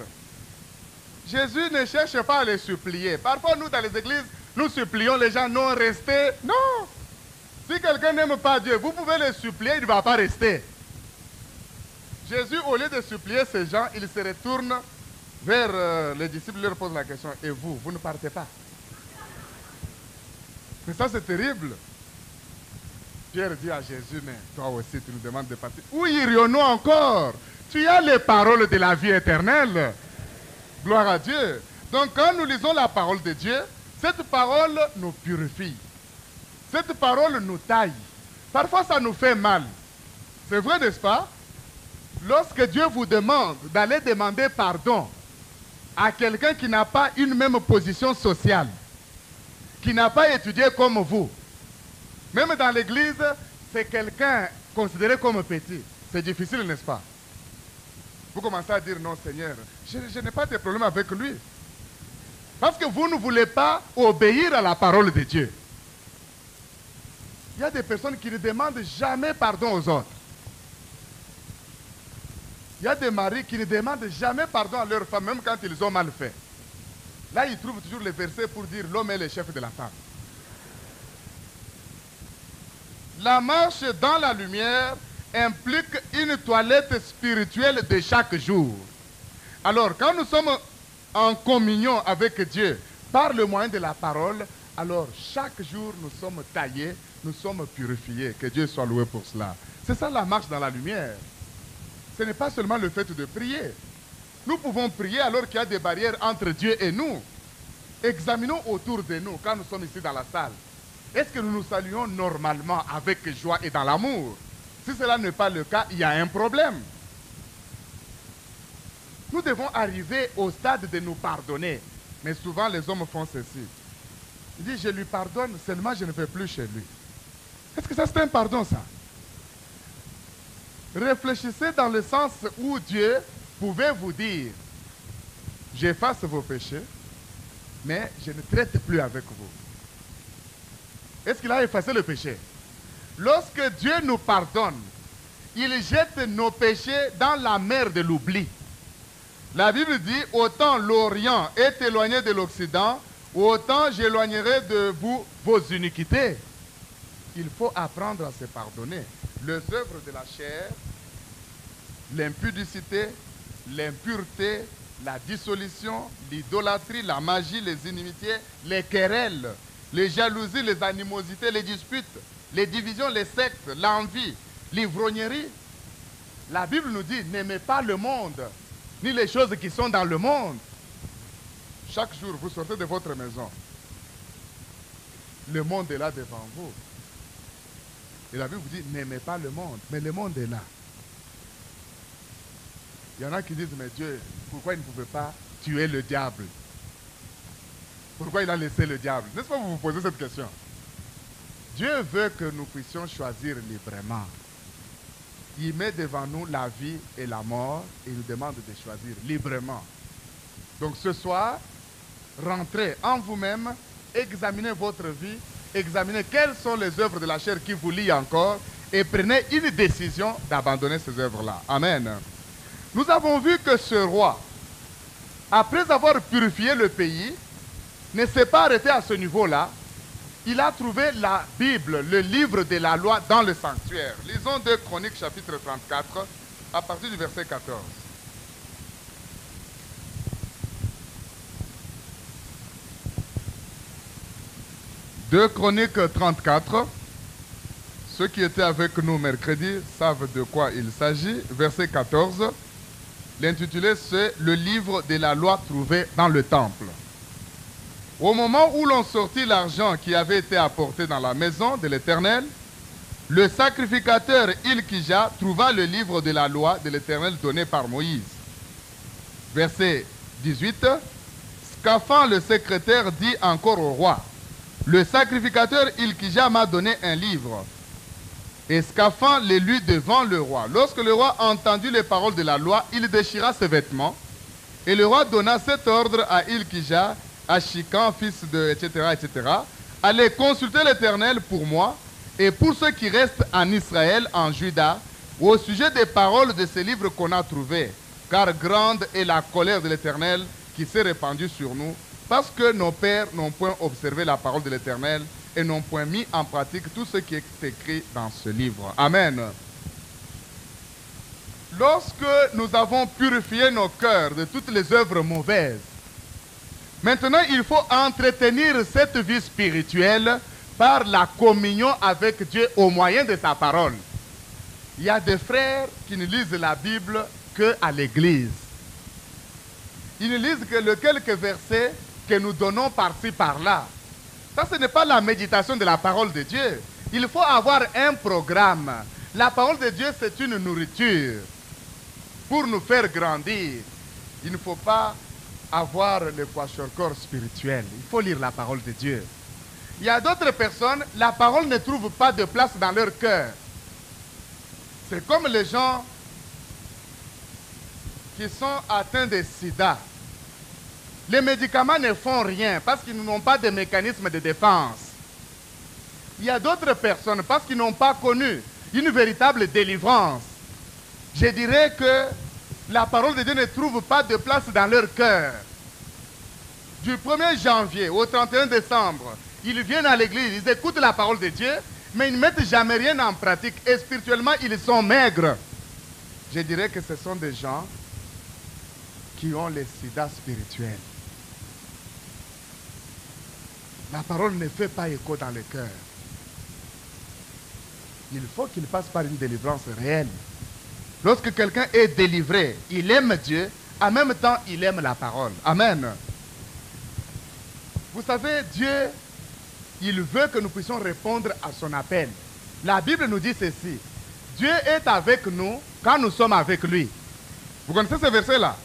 Jésus ne cherche pas à les supplier. Parfois, nous, dans les églises, nous supplions les gens, non, restez. Non. Si quelqu'un n'aime pas Dieu, vous pouvez le supplier, il ne va pas rester. Jésus, au lieu de supplier ces gens, il se retourne vers les disciples, leur pose la question, et vous, vous ne partez pas? Mais ça, c'est terrible. Pierre dit à Jésus, mais toi aussi, tu nous demandes de partir. Où irions-nous encore? Tu as les paroles de la vie éternelle. Gloire à Dieu. Donc, quand nous lisons la parole de Dieu, cette parole nous purifie. Cette parole nous taille. Parfois, ça nous fait mal. C'est vrai, n'est-ce pas? Lorsque Dieu vous demande d'aller demander pardon à quelqu'un qui n'a pas une même position sociale, qui n'a pas étudié comme vous, même dans l'église, c'est quelqu'un considéré comme petit. C'est difficile, n'est-ce pas? Vous commencez à dire, non Seigneur, je n'ai pas de problème avec lui. Parce que vous ne voulez pas obéir à la parole de Dieu. Il y a des personnes qui ne demandent jamais pardon aux autres. Il y a des maris qui ne demandent jamais pardon à leur femme, même quand ils ont mal fait. Là, ils trouvent toujours les versets pour dire l'homme est le chef de la femme. La marche dans la lumière implique une toilette spirituelle de chaque jour. Alors, quand nous sommes en communion avec Dieu par le moyen de la parole, alors chaque jour nous sommes taillés, nous sommes purifiés. Que Dieu soit loué pour cela. C'est ça la marche dans la lumière. Ce n'est pas seulement le fait de prier. Nous pouvons prier alors qu'il y a des barrières entre Dieu et nous. Examinons autour de nous quand nous sommes ici dans la salle. Est-ce que nous nous saluons normalement avec joie et dans l'amour? Si cela n'est pas le cas, il y a un problème. Nous devons arriver au stade de nous pardonner. Mais souvent, les hommes font ceci. Ils disent, je lui pardonne, seulement je ne vais plus chez lui. Est-ce que ça c'est un pardon, ça? Réfléchissez dans le sens où Dieu pouvait vous dire, j'efface vos péchés, mais je ne traite plus avec vous. Est-ce qu'il a effacé le péché? Lorsque Dieu nous pardonne, il jette nos péchés dans la mer de l'oubli. La Bible dit, autant l'Orient est éloigné de l'Occident, autant j'éloignerai de vous vos iniquités. Il faut apprendre à se pardonner. Les œuvres de la chair, l'impudicité, l'impureté, la dissolution, l'idolâtrie, la magie, les inimitiés, les querelles, les jalousies, les animosités, les disputes, les divisions, les sectes, l'envie, l'ivrognerie. La Bible nous dit, n'aimez pas le monde, ni les choses qui sont dans le monde. Chaque jour, vous sortez de votre maison. Le monde est là devant vous. Et la Bible vous dit, n'aimez pas le monde, mais le monde est là. Il y en a qui disent, mais Dieu, pourquoi il ne pouvait pas tuer le diable? Pourquoi il a laissé le diable? N'est-ce pas vous vous posez cette question? Dieu veut que nous puissions choisir librement. Il met devant nous la vie et la mort et il nous demande de choisir librement. Donc ce soir, rentrez en vous-même, examinez votre vie, examinez quelles sont les œuvres de la chair qui vous lient encore et prenez une décision d'abandonner ces œuvres-là. Amen. Nous avons vu que ce roi, après avoir purifié le pays, ne s'est pas arrêté à ce niveau-là. Il a trouvé la Bible, le livre de la loi, dans le sanctuaire. Lisons 2 Chroniques chapitre 34, à partir du verset 14. 2 Chroniques 34. Ceux qui étaient avec nous mercredi savent de quoi il s'agit. Verset 14. L'intitulé, c'est « Le livre de la loi trouvé dans le temple ». Au moment où l'on sortit l'argent qui avait été apporté dans la maison de l'Éternel, le sacrificateur Ilkija trouva le livre de la loi de l'Éternel donné par Moïse. Verset 18. Scaphan, le secrétaire, dit encore au roi, « Le sacrificateur Ilkija m'a donné un livre. » Et Scaphan les lut devant le roi. Lorsque le roi entendit les paroles de la loi, il déchira ses vêtements. Et le roi donna cet ordre à Ilkija, à Shikan, fils de... etc. etc. Allez consulter l'Éternel pour moi et pour ceux qui restent en Israël, en Juda, au sujet des paroles de ces livres qu'on a trouvés. Car grande est la colère de l'Éternel qui s'est répandue sur nous, parce que nos pères n'ont point observé la parole de l'Éternel et n'ont point mis en pratique tout ce qui est écrit dans ce livre. Amen. Lorsque nous avons purifié nos cœurs de toutes les œuvres mauvaises, maintenant il faut entretenir cette vie spirituelle par la communion avec Dieu au moyen de sa parole. Il y a des frères qui ne lisent la Bible qu'à l'église. Ils ne lisent que les quelques versets que nous donnons par-ci, par-là. Ça, ce n'est pas la méditation de la parole de Dieu. Il faut avoir un programme. La parole de Dieu, c'est une nourriture pour nous faire grandir. Il ne faut pas avoir le kwashiorkor spirituel. Il faut lire la parole de Dieu. Il y a d'autres personnes, la parole ne trouve pas de place dans leur cœur. C'est comme les gens qui sont atteints de sida. Les médicaments ne font rien parce qu'ils n'ont pas de mécanisme de défense. Il y a d'autres personnes, parce qu'ils n'ont pas connu une véritable délivrance. Je dirais que la parole de Dieu ne trouve pas de place dans leur cœur. Du 1er janvier au 31 décembre, ils viennent à l'église, ils écoutent la parole de Dieu, mais ils ne mettent jamais rien en pratique. Et spirituellement, ils sont maigres. Je dirais que ce sont des gens qui ont le sida spirituel. La parole ne fait pas écho dans le cœur. Il faut qu'il passe par une délivrance réelle. Lorsque quelqu'un est délivré, il aime Dieu, en même temps il aime la parole. Amen. Vous savez, Dieu, il veut que nous puissions répondre à son appel. La Bible nous dit ceci. Dieu est avec nous quand nous sommes avec lui. Vous connaissez ce verset-là?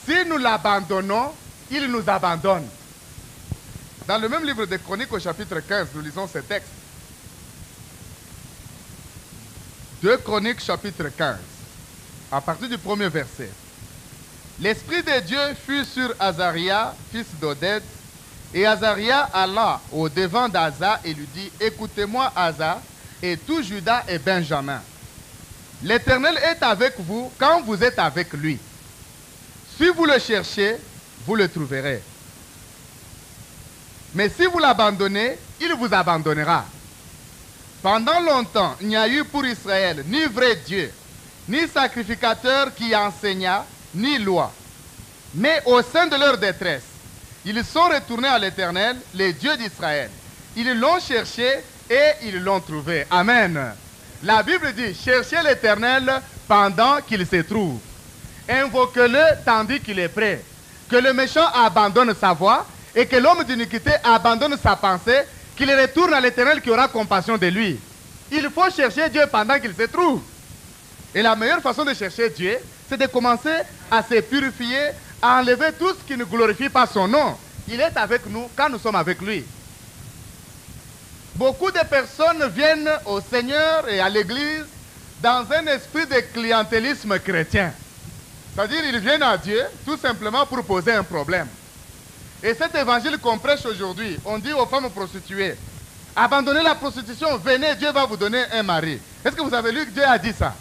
Si nous l'abandonnons, il nous abandonne. Dans le même livre de Chroniques au chapitre 15, nous lisons ce texte. 2 Chroniques chapitre 15, à partir du premier verset. L'Esprit de Dieu fut sur Azaria, fils d'Oded, et Azaria alla au devant d'Asa et lui dit, écoutez-moi Asa, et tout Juda et Benjamin. L'Éternel est avec vous quand vous êtes avec lui. Si vous le cherchez, vous le trouverez. Mais si vous l'abandonnez, il vous abandonnera. Pendant longtemps, il n'y a eu pour Israël ni vrai Dieu, ni sacrificateur qui enseigna, ni loi. Mais au sein de leur détresse, ils sont retournés à l'Éternel, le Dieu d'Israël. Ils l'ont cherché et ils l'ont trouvé. Amen. La Bible dit, cherchez l'Éternel pendant qu'il se trouve. Invoquez-le tandis qu'il est prêt. Que le méchant abandonne sa voie et que l'homme d'iniquité abandonne sa pensée, qu'il retourne à l'Éternel qui aura compassion de lui. Il faut chercher Dieu pendant qu'il se trouve. Et la meilleure façon de chercher Dieu, c'est de commencer à se purifier, à enlever tout ce qui ne glorifie pas son nom. Il est avec nous quand nous sommes avec lui. Beaucoup de personnes viennent au Seigneur et à l'Église dans un esprit de clientélisme chrétien. C'est-à-dire ils viennent à Dieu tout simplement pour poser un problème. Et cet évangile qu'on prêche aujourd'hui, on dit aux femmes prostituées, abandonnez la prostitution, venez, Dieu va vous donner un mari. Est-ce que vous avez lu que Dieu a dit ça?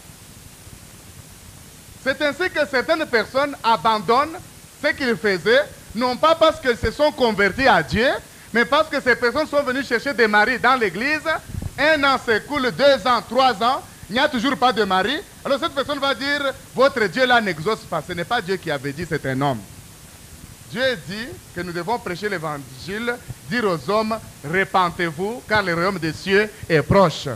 C'est ainsi que certaines personnes abandonnent ce qu'ils faisaient, non pas parce qu'elles se sont converties à Dieu, mais parce que ces personnes sont venues chercher des maris dans l'église. Un an s'écoule, 2 ans, 3 ans, il n'y a toujours pas de mari. Alors cette personne va dire, votre Dieu là n'exauce pas. Ce n'est pas Dieu qui avait dit, c'est un homme. Dieu dit que nous devons prêcher l'évangile, dire aux hommes, répentez-vous, car le royaume des cieux est proche.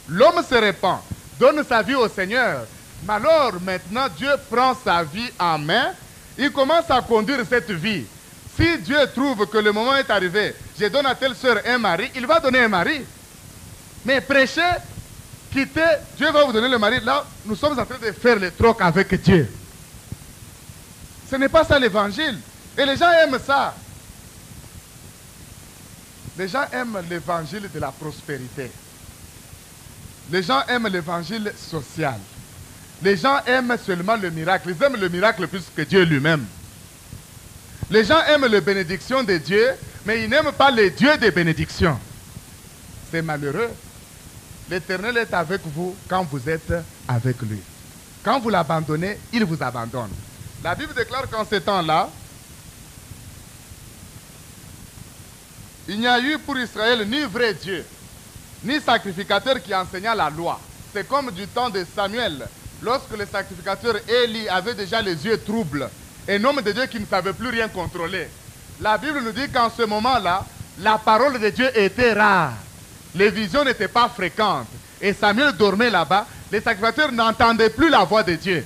L'homme se répand, donne sa vie au Seigneur. Mais alors, maintenant, Dieu prend sa vie en main, il commence à conduire cette vie. Si Dieu trouve que le moment est arrivé, je donne à telle sœur un mari, il va donner un mari. Mais prêcher, quitter, Dieu va vous donner le mari. Là, nous sommes en train de faire le troc avec Dieu. Ce n'est pas ça l'évangile. Et les gens aiment ça. Les gens aiment l'évangile de la prospérité. Les gens aiment l'évangile social. Les gens aiment seulement le miracle. Ils aiment le miracle plus que Dieu lui-même. Les gens aiment les bénédictions de Dieu, mais ils n'aiment pas les dieux des bénédictions. C'est malheureux. L'Éternel est avec vous quand vous êtes avec lui. Quand vous l'abandonnez, il vous abandonne. La Bible déclare qu'en ces temps-là, il n'y a eu pour Israël ni vrai Dieu, ni sacrificateur qui enseigna la loi. C'est comme du temps de Samuel, lorsque le sacrificateur Élie avait déjà les yeux troubles, un homme de Dieu qui ne savait plus rien contrôler. La Bible nous dit qu'en ce moment-là, la parole de Dieu était rare. Les visions n'étaient pas fréquentes. Et Samuel dormait là-bas. Les sacrificateurs n'entendaient plus la voix de Dieu.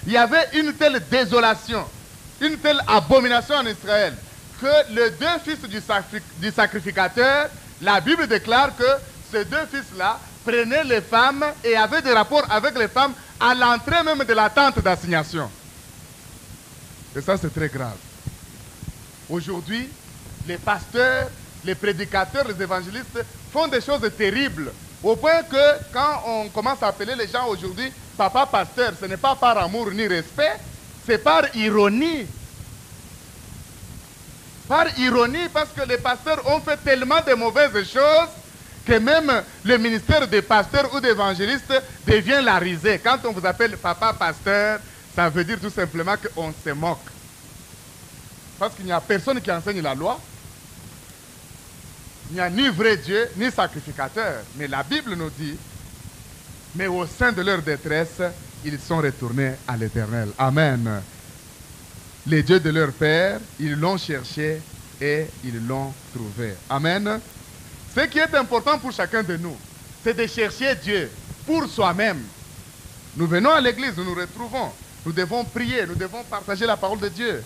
Il y avait une telle désolation, une telle abomination en Israël, que les deux fils du sacrificateur, la Bible déclare que ces deux fils-là prenaient les femmes et avaient des rapports avec les femmes à l'entrée même de la tente d'assignation. Et ça, c'est très grave. Aujourd'hui, les pasteurs, les prédicateurs, les évangélistes font des choses terribles. Au point que quand on commence à appeler les gens aujourd'hui papa pasteur, ce n'est pas par amour ni respect, c'est par ironie. Par ironie, parce que les pasteurs ont fait tellement de mauvaises choses que même le ministère des pasteurs ou d'évangélistes devient la risée. Quand on vous appelle papa pasteur, ça veut dire tout simplement qu'on se moque. Parce qu'il n'y a personne qui enseigne la loi. Il n'y a ni vrai Dieu, ni sacrificateur. Mais la Bible nous dit, mais au sein de leur détresse, ils sont retournés à l'Éternel. Amen. Les dieux de leur père, ils l'ont cherché et ils l'ont trouvé. Amen. Ce qui est important pour chacun de nous, c'est de chercher Dieu pour soi-même. Nous venons à l'église, nous nous retrouvons. Nous devons prier, nous devons partager la parole de Dieu.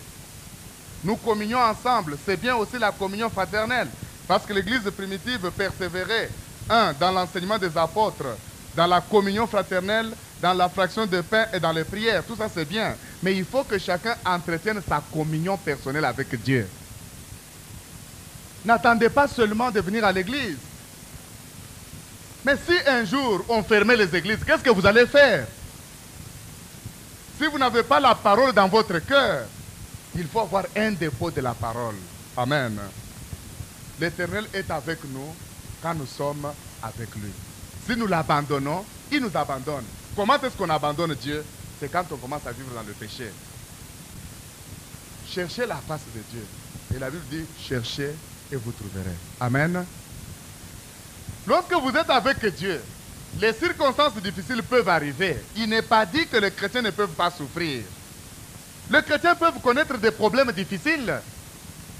Nous communions ensemble. C'est bien aussi la communion fraternelle. Parce que l'église primitive persévérait, dans l'enseignement des apôtres, dans la communion fraternelle, dans la fraction de pain et dans les prières. Tout ça, c'est bien. Mais il faut que chacun entretienne sa communion personnelle avec Dieu. N'attendez pas seulement de venir à l'église. Mais si un jour on fermait les églises, qu'est-ce que vous allez faire? Si vous n'avez pas la parole dans votre cœur, il faut avoir un dépôt de la parole. Amen. L'Éternel est avec nous quand nous sommes avec lui. Si nous l'abandonnons, il nous abandonne. Comment est-ce qu'on abandonne Dieu? C'est quand on commence à vivre dans le péché. Cherchez la face de Dieu. Et la Bible dit, cherchez et vous trouverez. Amen. Lorsque vous êtes avec Dieu, les circonstances difficiles peuvent arriver. Il n'est pas dit que les chrétiens ne peuvent pas souffrir. Les chrétiens peuvent connaître des problèmes difficiles.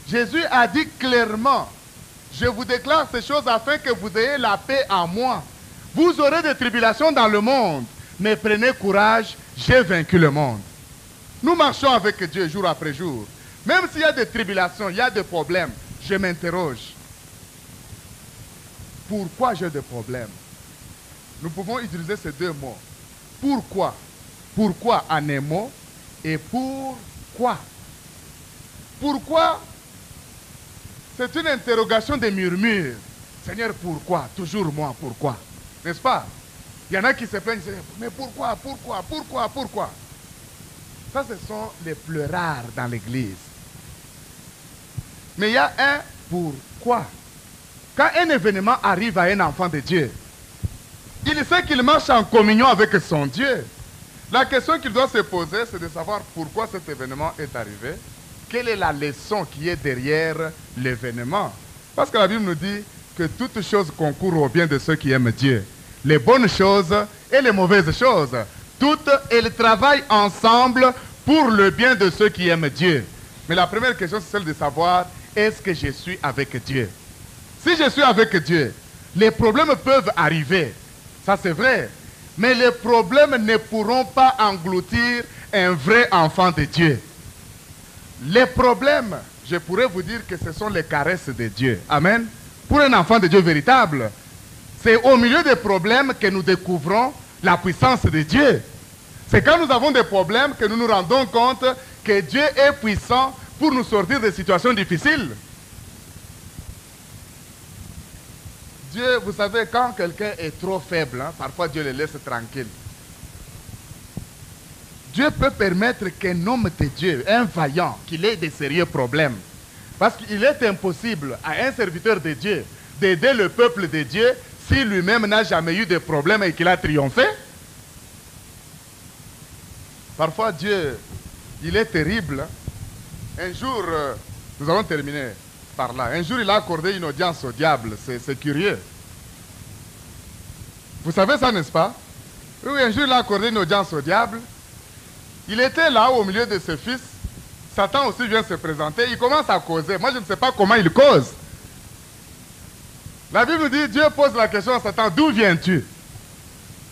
Jésus a dit clairement, je vous déclare ces choses afin que vous ayez la paix en moi. Vous aurez des tribulations dans le monde, mais prenez courage, j'ai vaincu le monde. Nous marchons avec Dieu jour après jour. Même s'il y a des tribulations, il y a des problèmes, je m'interroge. Pourquoi j'ai des problèmes? Nous pouvons utiliser ces deux mots. Pourquoi? Pourquoi en un mot et pourquoi? Pourquoi? C'est une interrogation de murmures. Seigneur, pourquoi? Toujours moi, pourquoi? N'est-ce pas? Il y en a qui se plaignent, mais pourquoi? Ça, ce sont les pleurards dans l'église. Mais il y a un pourquoi. Quand un événement arrive à un enfant de Dieu, il sait qu'il marche en communion avec son Dieu. La question qu'il doit se poser, c'est de savoir pourquoi cet événement est arrivé. Quelle est la leçon qui est derrière l'événement? Parce que la Bible nous dit que toutes choses concourent au bien de ceux qui aiment Dieu. Les bonnes choses et les mauvaises choses. Toutes, elles travaillent ensemble pour le bien de ceux qui aiment Dieu. Mais la première question, c'est celle de savoir, est-ce que je suis avec Dieu? Si je suis avec Dieu, les problèmes peuvent arriver. Ça, c'est vrai. Mais les problèmes ne pourront pas engloutir un vrai enfant de Dieu. Les problèmes, je pourrais vous dire que ce sont les caresses de Dieu. Amen. Pour un enfant de Dieu véritable, c'est au milieu des problèmes que nous découvrons la puissance de Dieu. C'est quand nous avons des problèmes que nous nous rendons compte que Dieu est puissant pour nous sortir de situations difficiles. Dieu, vous savez, quand quelqu'un est trop faible, parfois Dieu le laisse tranquille. Dieu peut permettre qu'un homme de Dieu, un vaillant, qu'il ait des sérieux problèmes. Parce qu'il est impossible à un serviteur de Dieu d'aider le peuple de Dieu si lui-même n'a jamais eu de problème et qu'il a triomphé. Parfois Dieu, il est terrible. Un jour, nous allons terminer par là. Un jour, il a accordé une audience au diable. C'est curieux. Vous savez ça, n'est-ce pas? Oui, un jour, il a accordé une audience au diable. Il était là, au milieu de ses fils. Satan aussi vient se présenter. Il commence à causer. Moi, je ne sais pas comment il cause. La Bible nous dit, Dieu pose la question à Satan, d'où viens-tu?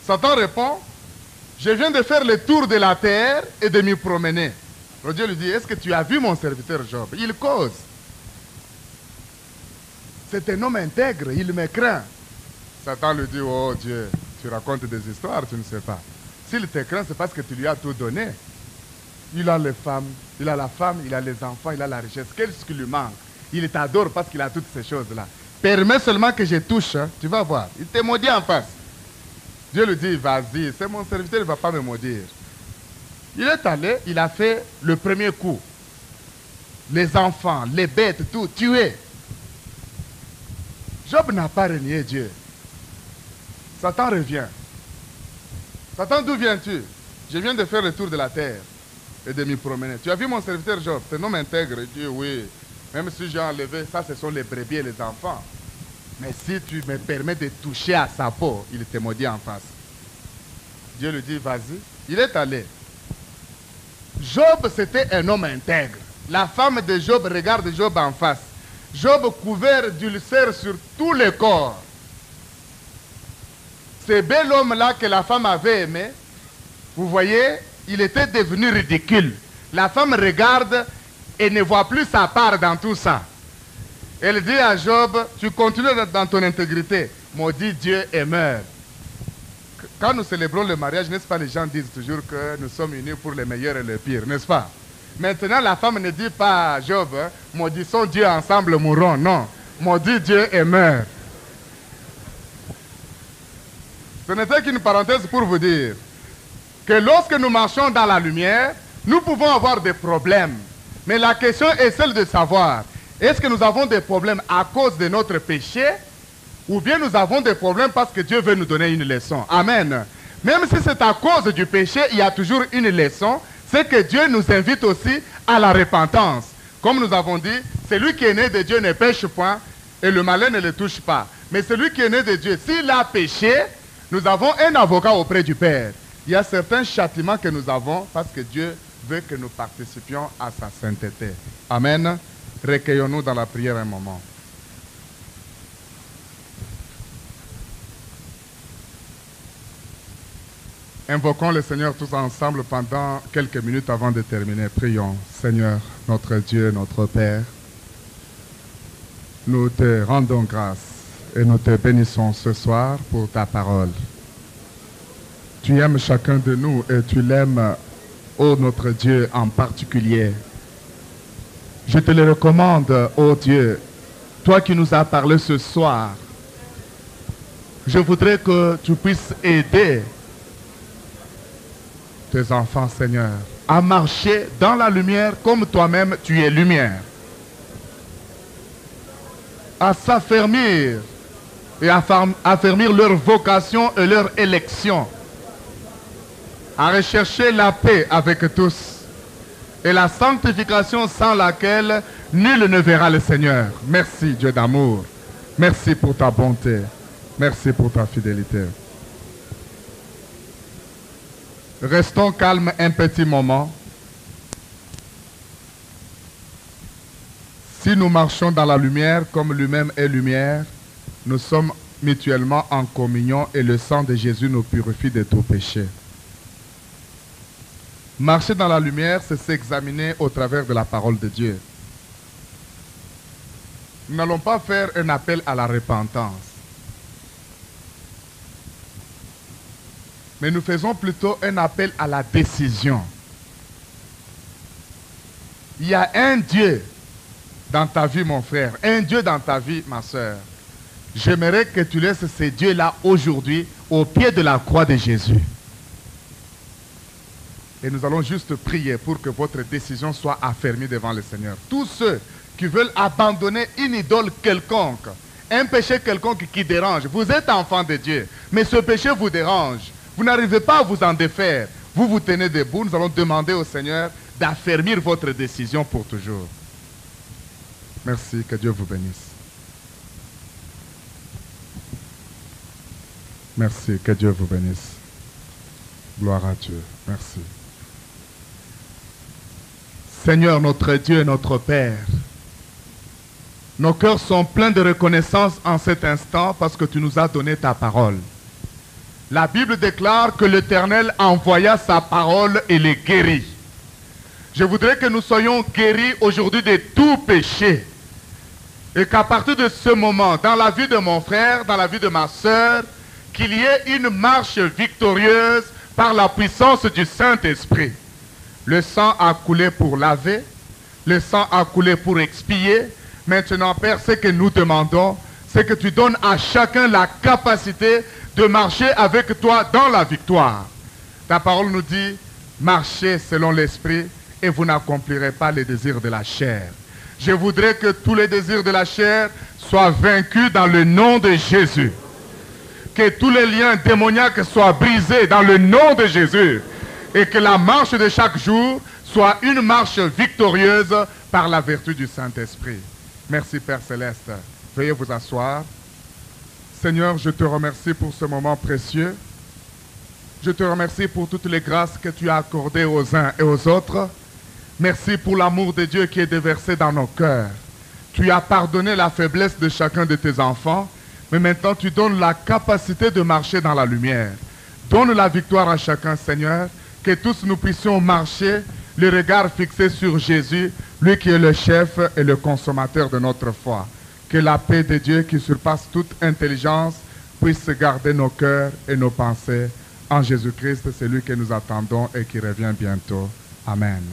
Satan répond, je viens de faire le tour de la terre et de m'y promener. Alors Dieu lui dit, est-ce que tu as vu mon serviteur Job? Il cause. C'est un homme intègre, il me craint. Satan lui dit, oh Dieu, tu racontes des histoires, tu ne sais pas. S'il te craint, c'est parce que tu lui as tout donné. Il a les femmes, il a la femme, il a les enfants, il a la richesse. Qu'est-ce qui lui manque? Il t'adore parce qu'il a toutes ces choses-là. Permets seulement que je touche, hein, tu vas voir. Il te maudit en face. Dieu lui dit, vas-y, c'est mon serviteur, il ne va pas me maudire. Il est allé, il a fait le premier coup. Les enfants, les bêtes, tout, tué. Job n'a pas renié Dieu. Satan revient. Satan, d'où viens-tu? Je viens de faire le tour de la terre et de m'y promener. Tu as vu mon serviteur Job? C'est un homme intègre. Il dit, oui. Même si j'ai enlevé, ça ce sont les brebis et les enfants. Mais si tu me permets de toucher à sa peau, il te maudit en face. Dieu lui dit, vas-y. Il est allé. Job, c'était un homme intègre. La femme de Job regarde Job en face. Job couvert d'ulcères sur tout le corps. Ce bel homme-là que la femme avait aimé, vous voyez, il était devenu ridicule. La femme regarde et ne voit plus sa part dans tout ça. Elle dit à Job, tu continues dans ton intégrité. Maudit Dieu et meurs. Quand nous célébrons le mariage, n'est-ce pas, les gens disent toujours que nous sommes unis pour le meilleur et le pire, n'est-ce pas? Maintenant, la femme ne dit pas à Job, maudissons Dieu ensemble, mourons. Non, maudit Dieu et meurt. Ce n'était qu'une parenthèse pour vous dire que lorsque nous marchons dans la lumière, nous pouvons avoir des problèmes. Mais la question est celle de savoir, est-ce que nous avons des problèmes à cause de notre péché ou bien nous avons des problèmes parce que Dieu veut nous donner une leçon? Amen. Même si c'est à cause du péché, il y a toujours une leçon. C'est que Dieu nous invite aussi à la repentance. Comme nous avons dit, celui qui est né de Dieu ne pêche point et le malin ne le touche pas. Mais celui qui est né de Dieu, s'il a péché, nous avons un avocat auprès du Père. Il y a certains châtiments que nous avons parce que Dieu veut que nous participions à sa sainteté. Amen. Recueillons-nous dans la prière un moment. Invoquons le Seigneur tous ensemble pendant quelques minutes avant de terminer. Prions. Seigneur, notre Dieu, notre Père, nous te rendons grâce et nous te bénissons ce soir pour ta parole. Tu aimes chacun de nous et tu l'aimes, ô notre Dieu, en particulier. Je te le recommande, ô Dieu, toi qui nous as parlé ce soir. Je voudrais que tu puisses aider tes enfants, Seigneur, à marcher dans la lumière comme toi-même tu es lumière. À s'affermir et à affermir leur vocation et leur élection. À rechercher la paix avec tous et la sanctification sans laquelle nul ne verra le Seigneur. Merci Dieu d'amour. Merci pour ta bonté. Merci pour ta fidélité. Restons calmes un petit moment. Si nous marchons dans la lumière comme lui-même est lumière, nous sommes mutuellement en communion et le sang de Jésus nous purifie de tout péché. Marcher dans la lumière, c'est s'examiner au travers de la parole de Dieu. Nous n'allons pas faire un appel à la repentance, mais nous faisons plutôt un appel à la décision. Il y a un Dieu dans ta vie, mon frère, un Dieu dans ta vie, ma soeur. J'aimerais que tu laisses ce Dieu-là aujourd'hui au pied de la croix de Jésus. Et nous allons juste prier pour que votre décision soit affermie devant le Seigneur. Tous ceux qui veulent abandonner une idole quelconque, un péché quelconque qui dérange, vous êtes enfant de Dieu, mais ce péché vous dérange, vous n'arrivez pas à vous en défaire, vous vous tenez debout, nous allons demander au Seigneur d'affermir votre décision pour toujours. Merci, que Dieu vous bénisse. Merci, que Dieu vous bénisse. Gloire à Dieu, merci. Seigneur, notre Dieu et notre Père, nos cœurs sont pleins de reconnaissance en cet instant parce que tu nous as donné ta parole. La Bible déclare que l'Éternel envoya sa parole et les guérit. Je voudrais que nous soyons guéris aujourd'hui de tout péché. Et qu'à partir de ce moment, dans la vie de mon frère, dans la vie de ma sœur, qu'il y ait une marche victorieuse par la puissance du Saint-Esprit. Le sang a coulé pour laver, le sang a coulé pour expier. Maintenant, Père, ce que nous demandons, c'est que tu donnes à chacun la capacité de marcher avec toi dans la victoire. Ta parole nous dit, marchez selon l'Esprit et vous n'accomplirez pas les désirs de la chair. Je voudrais que tous les désirs de la chair soient vaincus dans le nom de Jésus. Que tous les liens démoniaques soient brisés dans le nom de Jésus. Et que la marche de chaque jour soit une marche victorieuse par la vertu du Saint-Esprit. Merci Père Céleste. Veuillez vous asseoir. Seigneur, je te remercie pour ce moment précieux. Je te remercie pour toutes les grâces que tu as accordées aux uns et aux autres. Merci pour l'amour de Dieu qui est déversé dans nos cœurs. Tu as pardonné la faiblesse de chacun de tes enfants, mais maintenant tu donnes la capacité de marcher dans la lumière. Donne la victoire à chacun, Seigneur, que tous nous puissions marcher, le regard fixé sur Jésus, lui qui est le chef et le consommateur de notre foi. Que la paix de Dieu qui surpasse toute intelligence puisse garder nos cœurs et nos pensées en Jésus-Christ, celui que nous attendons et qui revient bientôt. Amen.